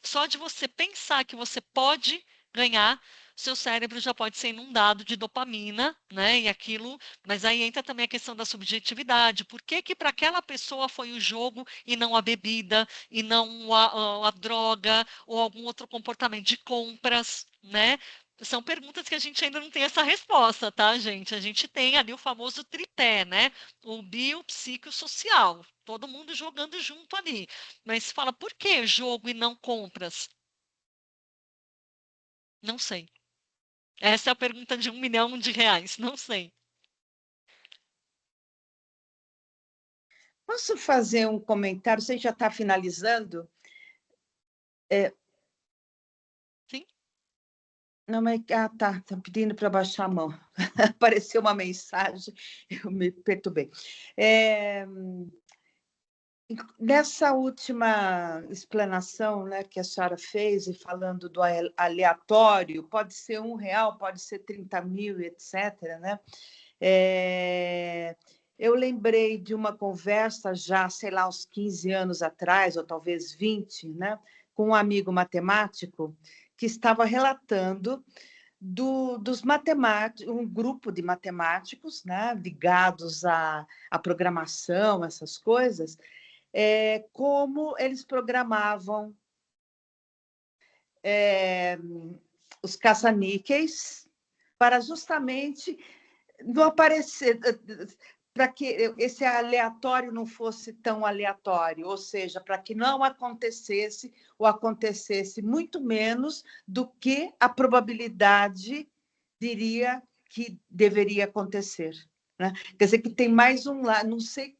Só de você pensar que você pode ganhar, seu cérebro já pode ser inundado de dopamina, né? E aquilo, mas aí entra também a questão da subjetividade. Por que que para aquela pessoa foi o jogo e não a bebida, e não a droga ou algum outro comportamento de compras, né? São perguntas que a gente ainda não tem essa resposta, tá, gente? A gente tem ali o famoso tripé, né? O bio, psico social. Todo mundo jogando junto ali. Mas fala, por que jogo e não compras? Não sei. Essa é a pergunta de R$ 1 milhão. Não sei. Posso fazer um comentário? Você já está finalizando? Sim? Não, mas tá pedindo para baixar a mão. Apareceu uma mensagem, eu me perturbei. Nessa última explanação, né, que a senhora fez, e falando do aleatório, pode ser R$ 1, pode ser 30 mil, etc., né? eu lembrei de uma conversa já, sei lá, uns 15 anos atrás, ou talvez 20, né, com um amigo matemático que estava relatando dos matemáticos, um grupo de matemáticos, né, ligados à programação, essas coisas, como eles programavam os caça-níqueis para justamente não aparecer, para que esse aleatório não fosse tão aleatório, ou seja, para que não acontecesse ou acontecesse muito menos do que a probabilidade diria que deveria acontecer, né? Quer dizer que tem mais um lado, não sei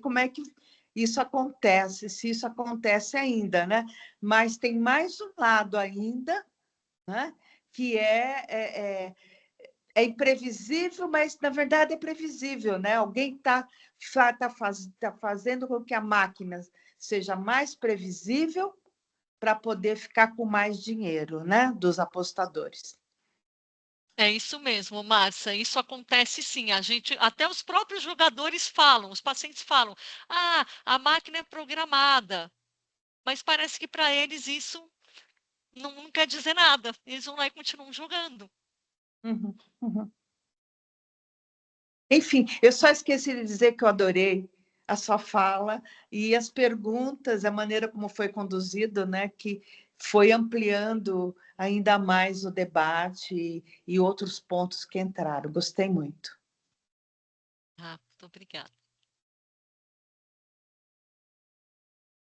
como é que isso acontece, se isso acontece ainda, né? Mas tem mais um lado ainda, né? Que é imprevisível, mas na verdade é previsível, né? Alguém está fazendo com que a máquina seja mais previsível para poder ficar com mais dinheiro, né? Dos apostadores. É isso mesmo, Márcia. Isso acontece sim. Até os próprios jogadores falam, os pacientes falam: ah, a máquina é programada. Mas parece que para eles isso não quer dizer nada. Eles vão lá e continuam jogando. Uhum, uhum. Enfim, eu só esqueci de dizer que eu adorei a sua fala e as perguntas, a maneira como foi conduzido, né, que foi ampliando ainda mais o debate e outros pontos que entraram. Gostei muito. Ah, muito obrigada.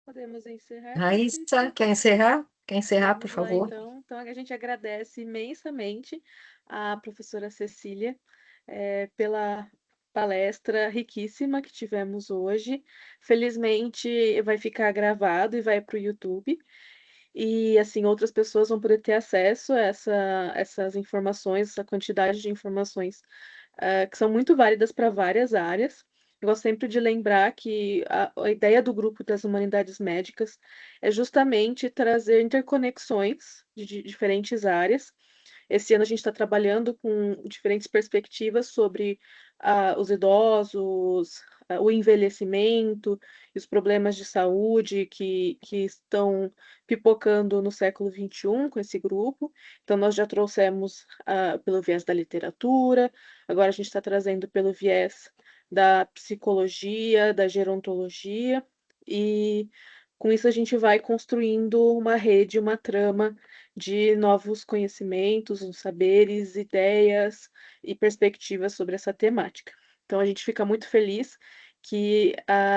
Podemos encerrar, Raíssa, Patrícia? quer encerrar? Quer encerrar, por Vamos lá, favor? então. Então, a gente agradece imensamente à professora Cecília pela palestra riquíssima que tivemos hoje. Felizmente, vai ficar gravado e vai para o YouTube. E, assim, outras pessoas vão poder ter acesso a essas informações, essa quantidade de informações que são muito válidas para várias áreas. Eu gosto sempre de lembrar que a ideia do grupo das humanidades médicas é justamente trazer interconexões de diferentes áreas. Esse ano a gente está trabalhando com diferentes perspectivas sobre os idosos, o envelhecimento e os problemas de saúde que estão pipocando no século XXI com esse grupo. Então, nós já trouxemos pelo viés da literatura, agora a gente está trazendo pelo viés da psicologia, da gerontologia, e com isso a gente vai construindo uma rede, uma trama de novos conhecimentos, saberes, ideias e perspectivas sobre essa temática. Então, a gente fica muito feliz que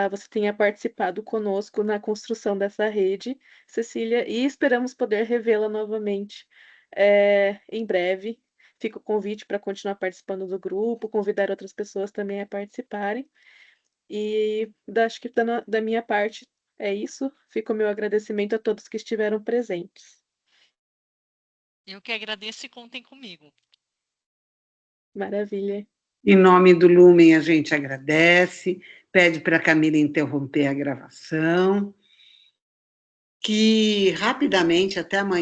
você tenha participado conosco na construção dessa rede, Cecília, e esperamos poder revê-la novamente em breve. Fica o convite para continuar participando do grupo, convidar outras pessoas também a participarem. E acho que da minha parte é isso. Fica o meu agradecimento a todos que estiveram presentes. Eu que agradeço e contem comigo. Maravilha. Em nome do Lumen, a gente agradece, pede para a Camila interromper a gravação, que rapidamente, até amanhã,